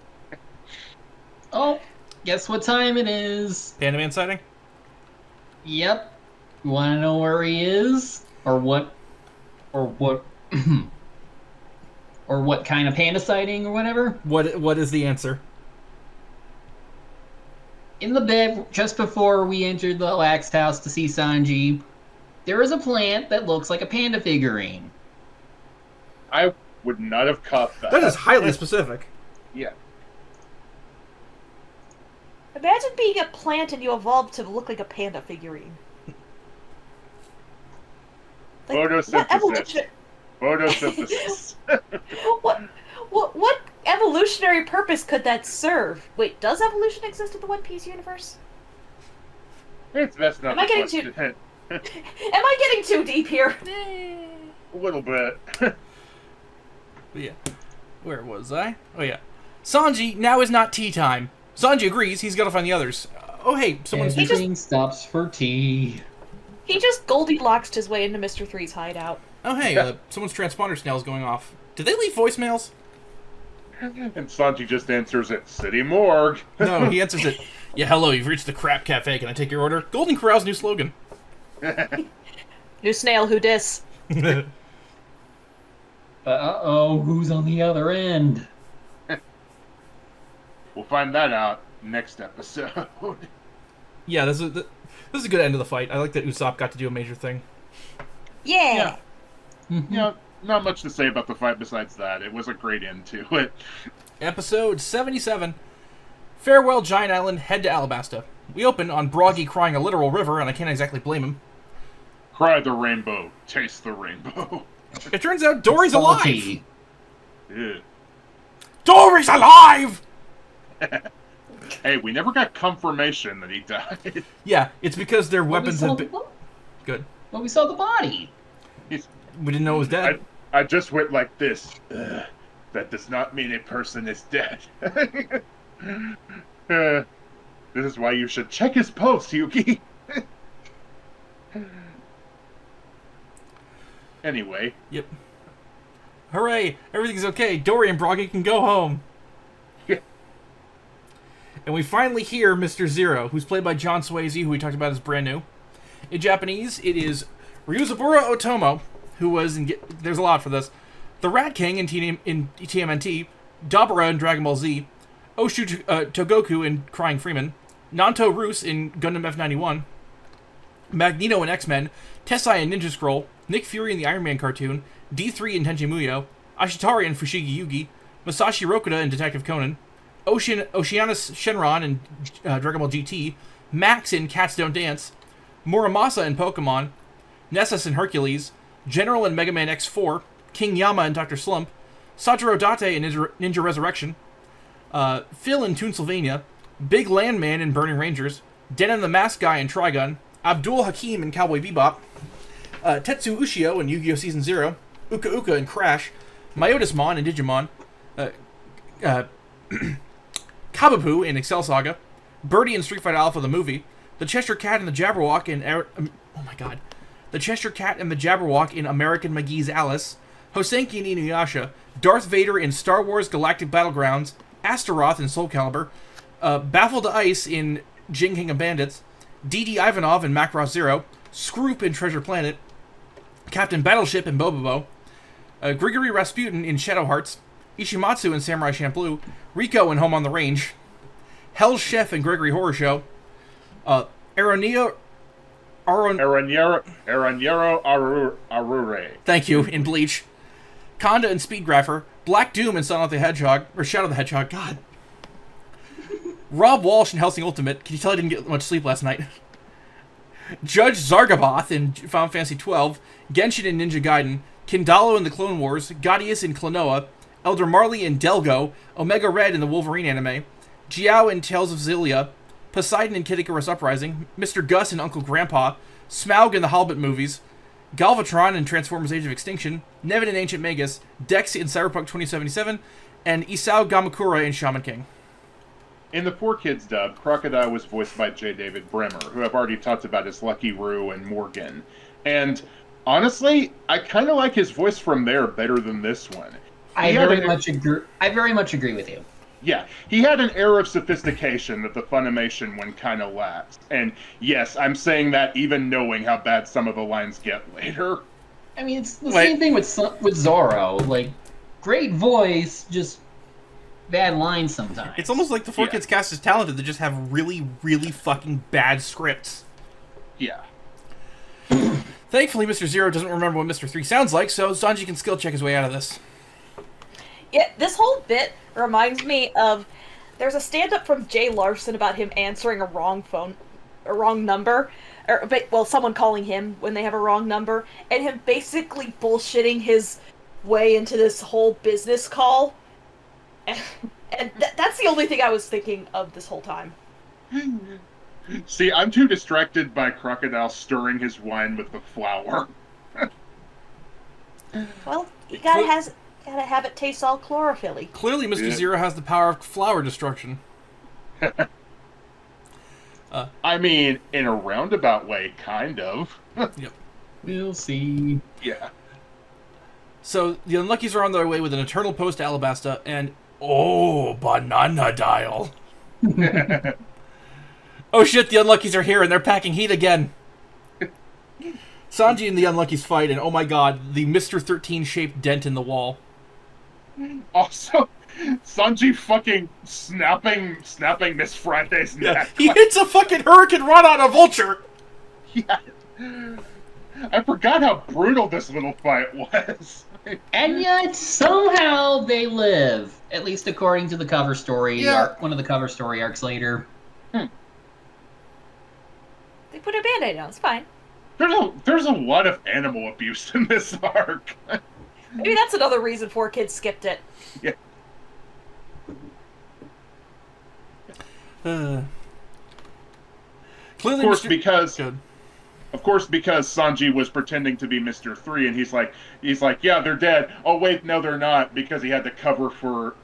Oh, guess what time it is? Panda Man sighting? Yep. You want to know where he is? Or what or what kind of panda sighting or whatever? What is the answer? In the bed, just before we entered the Waxed House to see Sanji, there is a plant that looks like a panda figurine. I would not have caught that. That is highly specific. Yeah. Imagine being a plant and you evolve to look like a panda figurine. Like, Photosynthesis. Photosynthesis. What evolutionary purpose could that serve? Wait, does evolution exist in the One Piece universe? That's not Am I the getting question. Am I getting too deep here? A little bit. But yeah. Where was I? Oh, yeah. Sanji, now is not tea time. Sanji agrees. He's got to find the others. Oh, hey, someone's... Everything stops for tea. He just Goldilocks his way into Mr. Three's hideout. Oh, hey, someone's transponder snail is going off. Did they leave voicemails? And Sanji just answers it, City Morgue. No, he answers it, yeah, hello, you've reached the Crap Cafe. Can I take your order? Golden Corral's new slogan. New snail, who dis? Uh-oh, who's on the other end? We'll find that out next episode. Yeah, this is a good end of the fight. I like that Usopp got to do a major thing. Yeah. Not much to say about the fight besides that. It was a great end to it. Episode 77. Farewell, Giant Island, head to Alabasta. We open on Broggy crying a literal river, and I can't exactly blame him. Cry the rainbow, taste the rainbow. It turns out Dory's alive! Salty. Yeah. Dory's alive! Hey, we never got confirmation that he died. Yeah, it's because their weapons have been... Good. Well, we saw the body. We didn't know it was dead. I just went like this. That does not mean a person is dead. This is why you should check his pulse, Yuki. Anyway. Yep. Hooray! Everything's okay. Dory and Broggy can go home. And we finally hear Mr. Zero, who's played by John Swayze, who we talked about as brand new. In Japanese, it is Ryuzaburo Otomo, who was in... There's a lot for this. The Rat King in TMNT, Dabura in Dragon Ball Z, Oshu Togoku in Crying Freeman, Nanto Roos in Gundam F91, Magneto in X-Men, Tessai in Ninja Scroll, Nick Fury in the Iron Man cartoon, D3 in Tenchi Muyo, Ashitari in Fushigi Yugi, Masashi Rokuda in Detective Conan, Oceanus Shenron in Dragon Ball GT, Max in Cats Don't Dance, Muramasa in Pokemon, Nessus in Hercules, General in Mega Man X4, King Yama in Dr. Slump, Satoru Date in Ninja Resurrection, Phil in Toonsylvania, Big Landman in Burning Rangers, Denon the Mask Guy in Trigun, Abdul Hakim in Cowboy Bebop, Tetsu Ushio in Yu-Gi-Oh! Season 0, Uka Uka in Crash, Myotismon in Digimon, Kabapu in Excel Saga, Birdie in Street Fighter Alpha the movie, the Cheshire Cat and the Jabberwock in the Cheshire Cat and the Jabberwock in American McGee's Alice, Hosenki in Inuyasha, Darth Vader in Star Wars Galactic Battlegrounds, Astaroth in Soul Calibur, Baffled Ice in Jing King of Bandits, D.D. Ivanov in Macross Zero, Scroop in Treasure Planet, Captain Battleship in Bobobo, Grigory Rasputin in Shadow Hearts, Ishimatsu in Samurai Champloo, Rico in Home on the Range, Hell's Chef in Gregory Horror Show, Aroniero Arure. Thank you, in Bleach, Conda in Speedgrapher, Black Doom in Shadow the Hedgehog, God. Rob Walsh in Helsing Ultimate, can you tell I didn't get much sleep last night? Judge Zargaboth in Final Fantasy XII, Genshin in Ninja Gaiden, Kindalo in the Clone Wars, Gaudius in Klonoa, Elder Marley in Delgo, Omega Red in the Wolverine anime, Jiao in Tales of Xillia, Poseidon in Kid Icarus Uprising, Mr. Gus in Uncle Grandpa, Smaug in the Hobbit movies, Galvatron in Transformers Age of Extinction, Nevin in Ancient Magus, Dex in Cyberpunk 2077, and Isao Gamakura in Shaman King. In the 4Kids dub, Crocodile was voiced by J. David Bremer, who I've already talked about as Lucky Roo and Morgan. And honestly, I kind of like his voice from there better than this one. I very much agree with you. Yeah, he had an air of sophistication that the Funimation one kind of lacks. And yes, I'm saying that even knowing how bad some of the lines get later. I mean, it's the same thing with Zoro. Like, great voice, just bad lines sometimes. It's almost like the 4Kids cast is talented. They just have really, really fucking bad scripts. Yeah. Thankfully, Mr. Zero doesn't remember what Mr. 3 sounds like, so Sanji can skill check his way out of this. Yeah, this whole bit reminds me of... There's a stand-up from Jay Larson about him answering a wrong number. Well, someone calling him when they have a wrong number, and him basically bullshitting his way into this whole business call. And that's the only thing I was thinking of this whole time. See, I'm too distracted by Crocodile stirring his wine with the flour. Well, you gotta have it taste all chlorophyll-y. Clearly, Mr. Zero has the power of flower destruction. I mean, in a roundabout way, kind of. Yep. We'll see. Yeah. So, the Unluckies are on their way with an Eternal Post to Alabasta, and... Oh, Banana Dial. Oh shit, the Unluckies are here, and they're packing heat again. Sanji and the Unluckies fight, and oh my god, the Mr. 13-shaped dent in the wall. Also, Sanji fucking snapping Miss Friday's neck. He hits a fucking Hurricane Run on a vulture! Yeah. I forgot how brutal this little fight was. And yet, somehow they live. At least according to the cover story arc, one of the cover story arcs later. They put a band-aid on, it's fine. There's a lot of animal abuse in this arc. Maybe that's another reason 4Kids skipped it. Yeah. Clearly, Of course, Good. Of course, because Sanji was pretending to be Mr. 3, and he's like, yeah, they're dead. Oh wait, no, they're not, because he had to cover for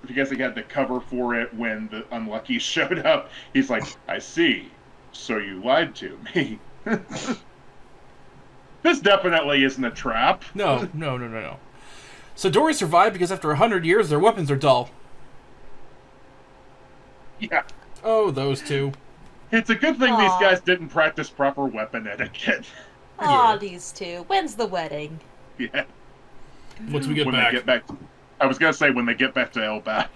it when the Unlucky showed up. He's like, I see. So you lied to me. This definitely isn't a trap. No. So Dory survived because after 100 years, their weapons are dull. Yeah. Oh, those two. It's a good thing these guys didn't practice proper weapon etiquette. Aw, these two. When's the wedding? Yeah. Once we get When back. they get back. I was gonna say when they get back to Elbaf.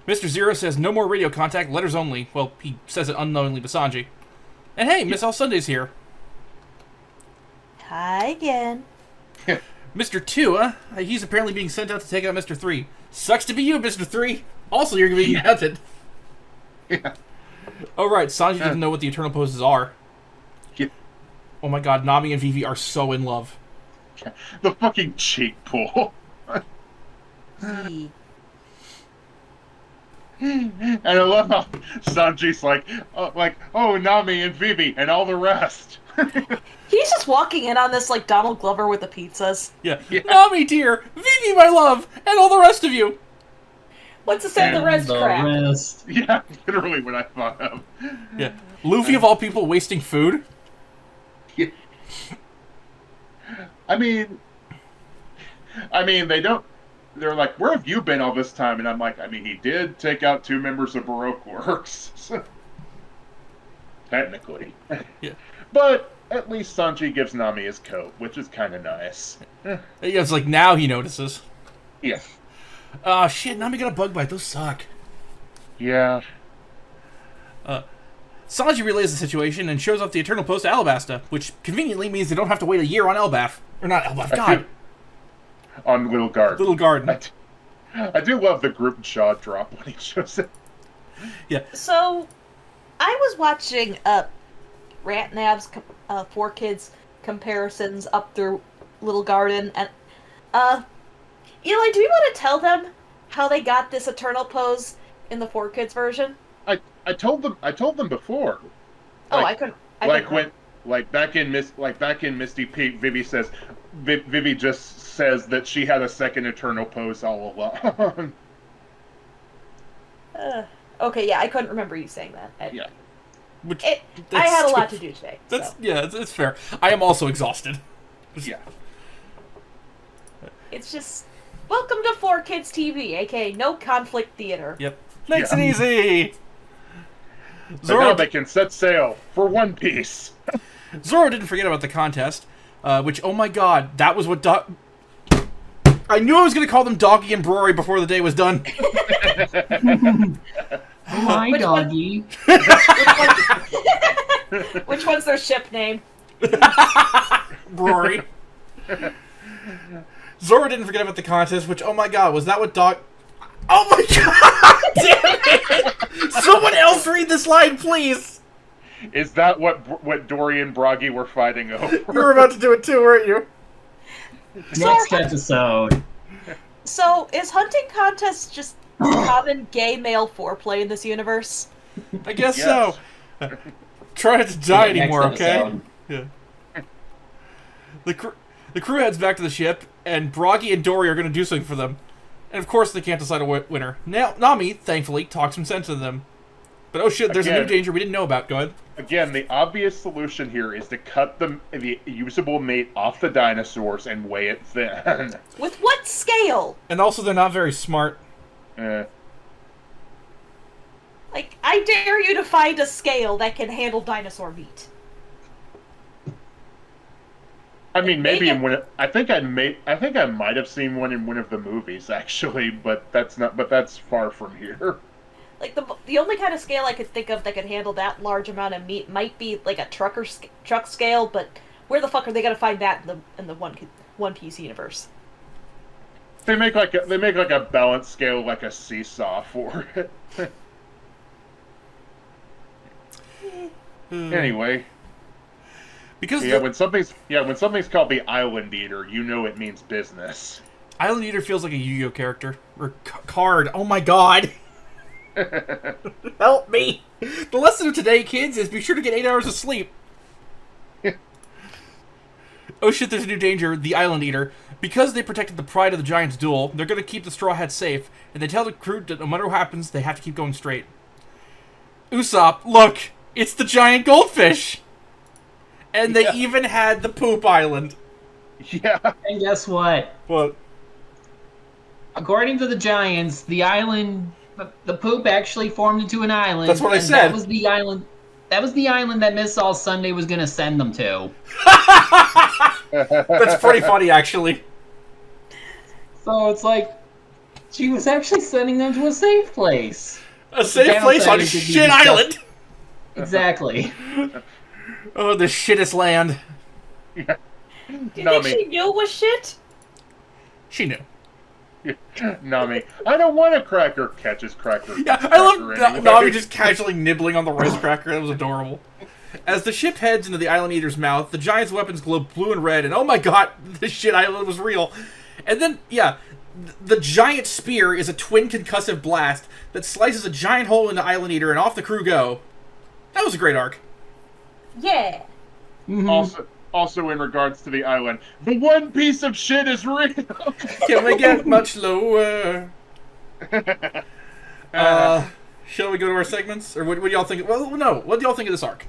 Mr. Zero says no more radio contact, letters only. Well, he says it unknowingly to Sanji. And hey, Miss All Sunday's here. Hi again. Mr. 2, he's apparently being sent out to take out Mr. 3. Sucks to be you, Mr. 3. Also, you're being hunted. Yeah. Oh, right, Sanji doesn't know what the Eternal Poses are. Yeah. Oh my god, Nami and Vivi are so in love. The fucking cheek pull. Gee. And I love how Sanji's like, oh, Nami and Vivi and all the rest. He's just walking in on this like Donald Glover with the pizzas. Yeah. Nami, dear, Vivi, my love, and all the rest of you. What's to say the rest crap? Rest. Yeah, literally what I thought of. Yeah. Luffy, of all people, wasting food? Yeah. I mean, they don't. They're like, where have you been all this time? And I'm like, I mean, he did take out 2 members of Baroque Works. So, technically. Yeah. But at least Sanji gives Nami his coat, which is kind of nice. Yeah, it's like now he notices. Yeah. Oh, shit, Nami got a bug bite. Those suck. Yeah. Sanji relays the situation and shows off the Eternal Post to Alabasta, which conveniently means they don't have to wait a year on Elbaf. Or not Elbaf, God. On Little Garden. Little Garden. I do love the group jaw drop when he shows it. Yeah. So, I was watching Rantnav's 4Kids comparisons up through Little Garden, and Eli, do we want to tell them how they got this Eternal Pose in the 4Kids version? I told them before. Oh, Like, I couldn't. back in Misty Peak, Vivi just says that she had a second Eternal Pose all along. Okay, yeah, I couldn't remember you saying that. Yeah. I had a lot to do today. Yeah, it's fair. I am also exhausted. Yeah. It's just welcome to 4Kids TV, aka no conflict theater. Yep. Makes it easy. So now they can set sail for One Piece. Zoro didn't forget about the contest, which, oh my god, that was what I knew I was going to call them Doggy and Brory before the day was done. Hi, Doggy. Which one's their ship name? Brory. Zoro didn't forget about the contest, which, oh my god, was that what Oh my god! Damn it! Someone else read this line, please! Is that what Dory and Bragi were fighting over? You were about to do it too, weren't you? Next episode. So, is hunting contest just common gay male foreplay in this universe? I guess Yes. so. Try not to die Next anymore, okay? episode. Yeah. The crew heads back to the ship, and Bragi and Dory are going to do something for them. And of course, they can't decide a winner. Now, Nami, thankfully, talks some sense into them. But oh shit, there's a new Again. danger we didn't know about. Go ahead. Again, the obvious solution here is to cut the usable mate off the dinosaurs and weigh it thin. With what scale? And also, they're not very smart. Like, I dare you to find a scale that can handle dinosaur meat. I mean, maybe in one. I think I might have seen one in one of the movies actually, but that's far from here. Like, the only kind of scale I could think of that could handle that large amount of meat might be like a truck scale, but where the fuck are they gonna find that in the One Piece universe? They make like a balance scale, like a seesaw for it. Anyway, Because when something's called the Island Eater, you know it means business. Island Eater feels like a Yu-Gi-Oh character. Or card. Oh my god. Help me. The lesson of today, kids, is be sure to get 8 hours of sleep. Oh shit, there's a new danger. The Island Eater. Because they protected the pride of the Giants' duel, they're going to keep the Straw Hats safe, and they tell the crew that no matter what happens, they have to keep going straight. Usopp, look! It's the giant goldfish! And they even had the poop island. Yeah. And guess what? What? According to the Giants, the island, the poop actually formed into an island. That's what I and said. That was the island. That was the island that Miss All Sunday was gonna send them to. That's pretty funny, actually. So it's like she was actually sending them to a safe place. A safe place on shit island! Exactly. Oh, the shittest land. Do you think she knew it was shit? She knew. Nami, I don't want a cracker. Catches cracker. Yeah, I love Nami just casually nibbling on the rice cracker. That was adorable. As the ship heads into the Island Eater's mouth, the Giant's weapons glow blue and red, and oh my god, this shit island was real. And then, yeah, the giant spear is a twin concussive blast that slices a giant hole in the Island Eater, and off the crew go. That was a great arc. Yeah. Mm-hmm. Also in regards to the island, the one piece of shit is real. Can we get much lower? Shall we go to our segments? Or what do y'all think? Well, no. What do y'all think of this arc?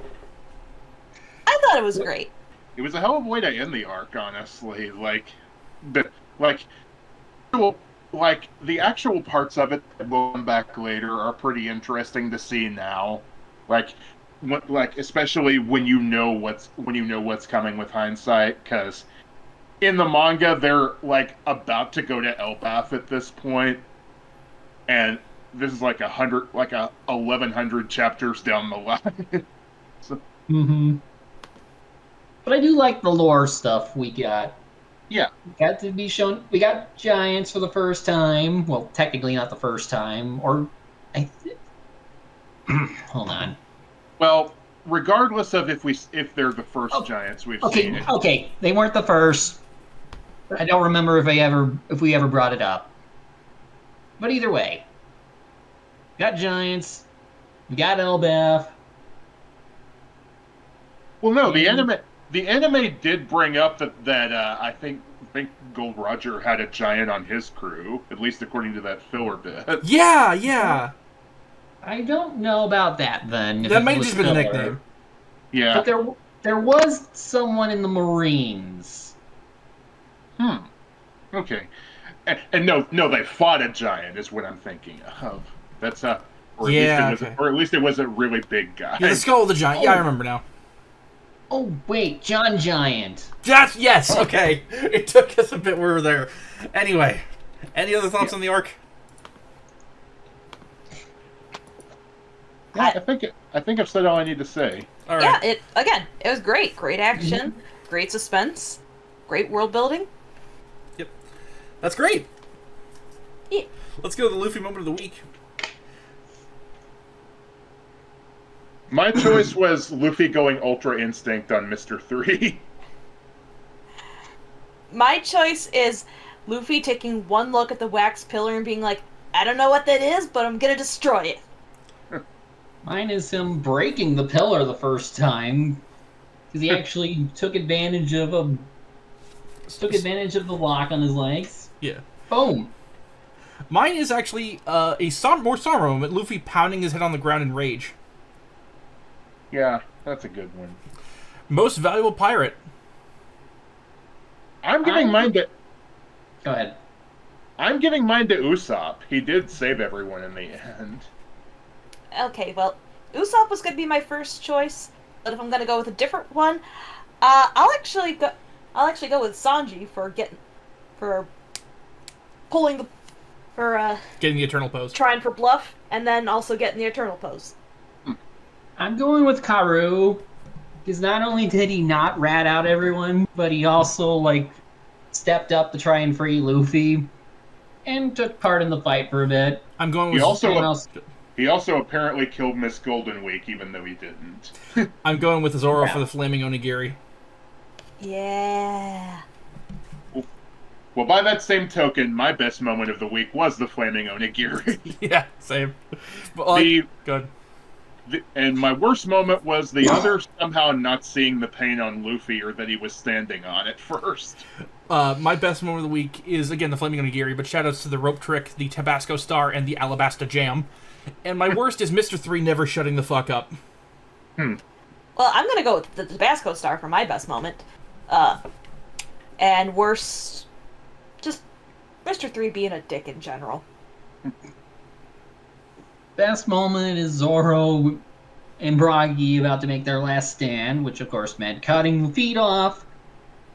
I thought it was great. It was a hell of a way to end the arc, honestly. Like the actual parts of it that will come back later are pretty interesting to see now. Especially when you know what's coming with hindsight, because in the manga they're like about to go to Elbaf at this point, and this is like 1100 chapters down the line. So, But I do like the lore stuff we got. yeah, Got to be shown. We got giants for the first time. Well, technically not the first time. Or, hold on. well, regardless of if they're the first giants we've seen. Okay, they weren't the first. I don't remember if we ever brought it up. But either way, we got giants. We got Elbaf. Well, no, the anime did bring up that I think Gold Roger had a giant on his crew, at least according to that filler bit. Yeah. I don't know about that then. That might just be the nickname. Yeah. But there was someone in the Marines. Okay. And no, they fought a giant is what I'm thinking of. That's or at least it was a really big guy. Yeah, the skull of the giant. Yeah, I remember now. Oh wait, John Giant. Yes. Okay. It took us a bit. We were there. Anyway, any other thoughts on the arc? Yeah, I think I've said all I need to say. All right. Yeah, it was great. Great action, great suspense, great world building. Yep. That's great. Yeah. Let's go to the Luffy moment of the week. My choice was Luffy going Ultra Instinct on Mr. 3. My choice is Luffy taking one look at the wax pillar and being like, I don't know what that is, but I'm gonna destroy it. Mine is him breaking the pillar the first time, because he actually took advantage of the lock on his legs. Yeah. Boom. Mine is actually more somber moment. Luffy pounding his head on the ground in rage. Yeah, that's a good one. Most valuable pirate. I'm giving mine to. Go ahead. I'm giving mine to Usopp. He did save everyone in the end. Okay, well, Usopp was gonna be my first choice, but if I'm gonna go with a different one, I'll actually go with Sanji for Getting the eternal pose. trying for bluff, and then also getting the eternal pose. I'm going with Karu, because not only did he not rat out everyone, but he also, stepped up to try and free Luffy, and took part in the fight for a bit. I'm going with... He also apparently killed Miss Golden Week, even though he didn't. I'm going with Zoro for the flaming onigiri. Yeah. Well, by that same token, my best moment of the week was the flaming onigiri. Yeah, same. But, good. And my worst moment was the other somehow not seeing the pain on Luffy, or that he was standing on it first. My best moment of the week is, again, the flaming onigiri, but shoutouts to the rope trick, the Tabasco Star, and the Alabasta Jam. And my worst is Mr. 3 never shutting the fuck up. Well, I'm gonna go with the Tabasco Star for my best moment. And worst, just Mr. 3 being a dick in general. Best moment is Zoro and Bragi about to make their last stand, which of course meant cutting the feet off.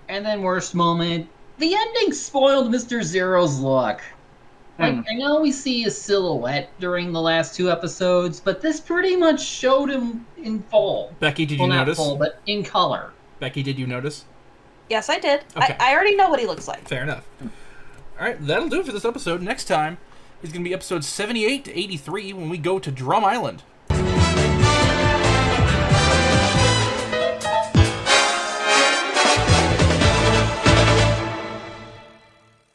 And then worst moment, the ending spoiled Mr. Zero's look. I know we see his silhouette during the last 2 episodes, but this pretty much showed him in full. Becky, did you notice? Not full, but in color. Becky, did you notice? Yes, I did. Okay. I already know what he looks like. Fair enough. Alright, that'll do it for this episode. Next time is going to be episode 78 to 83 when we go to Drum Island.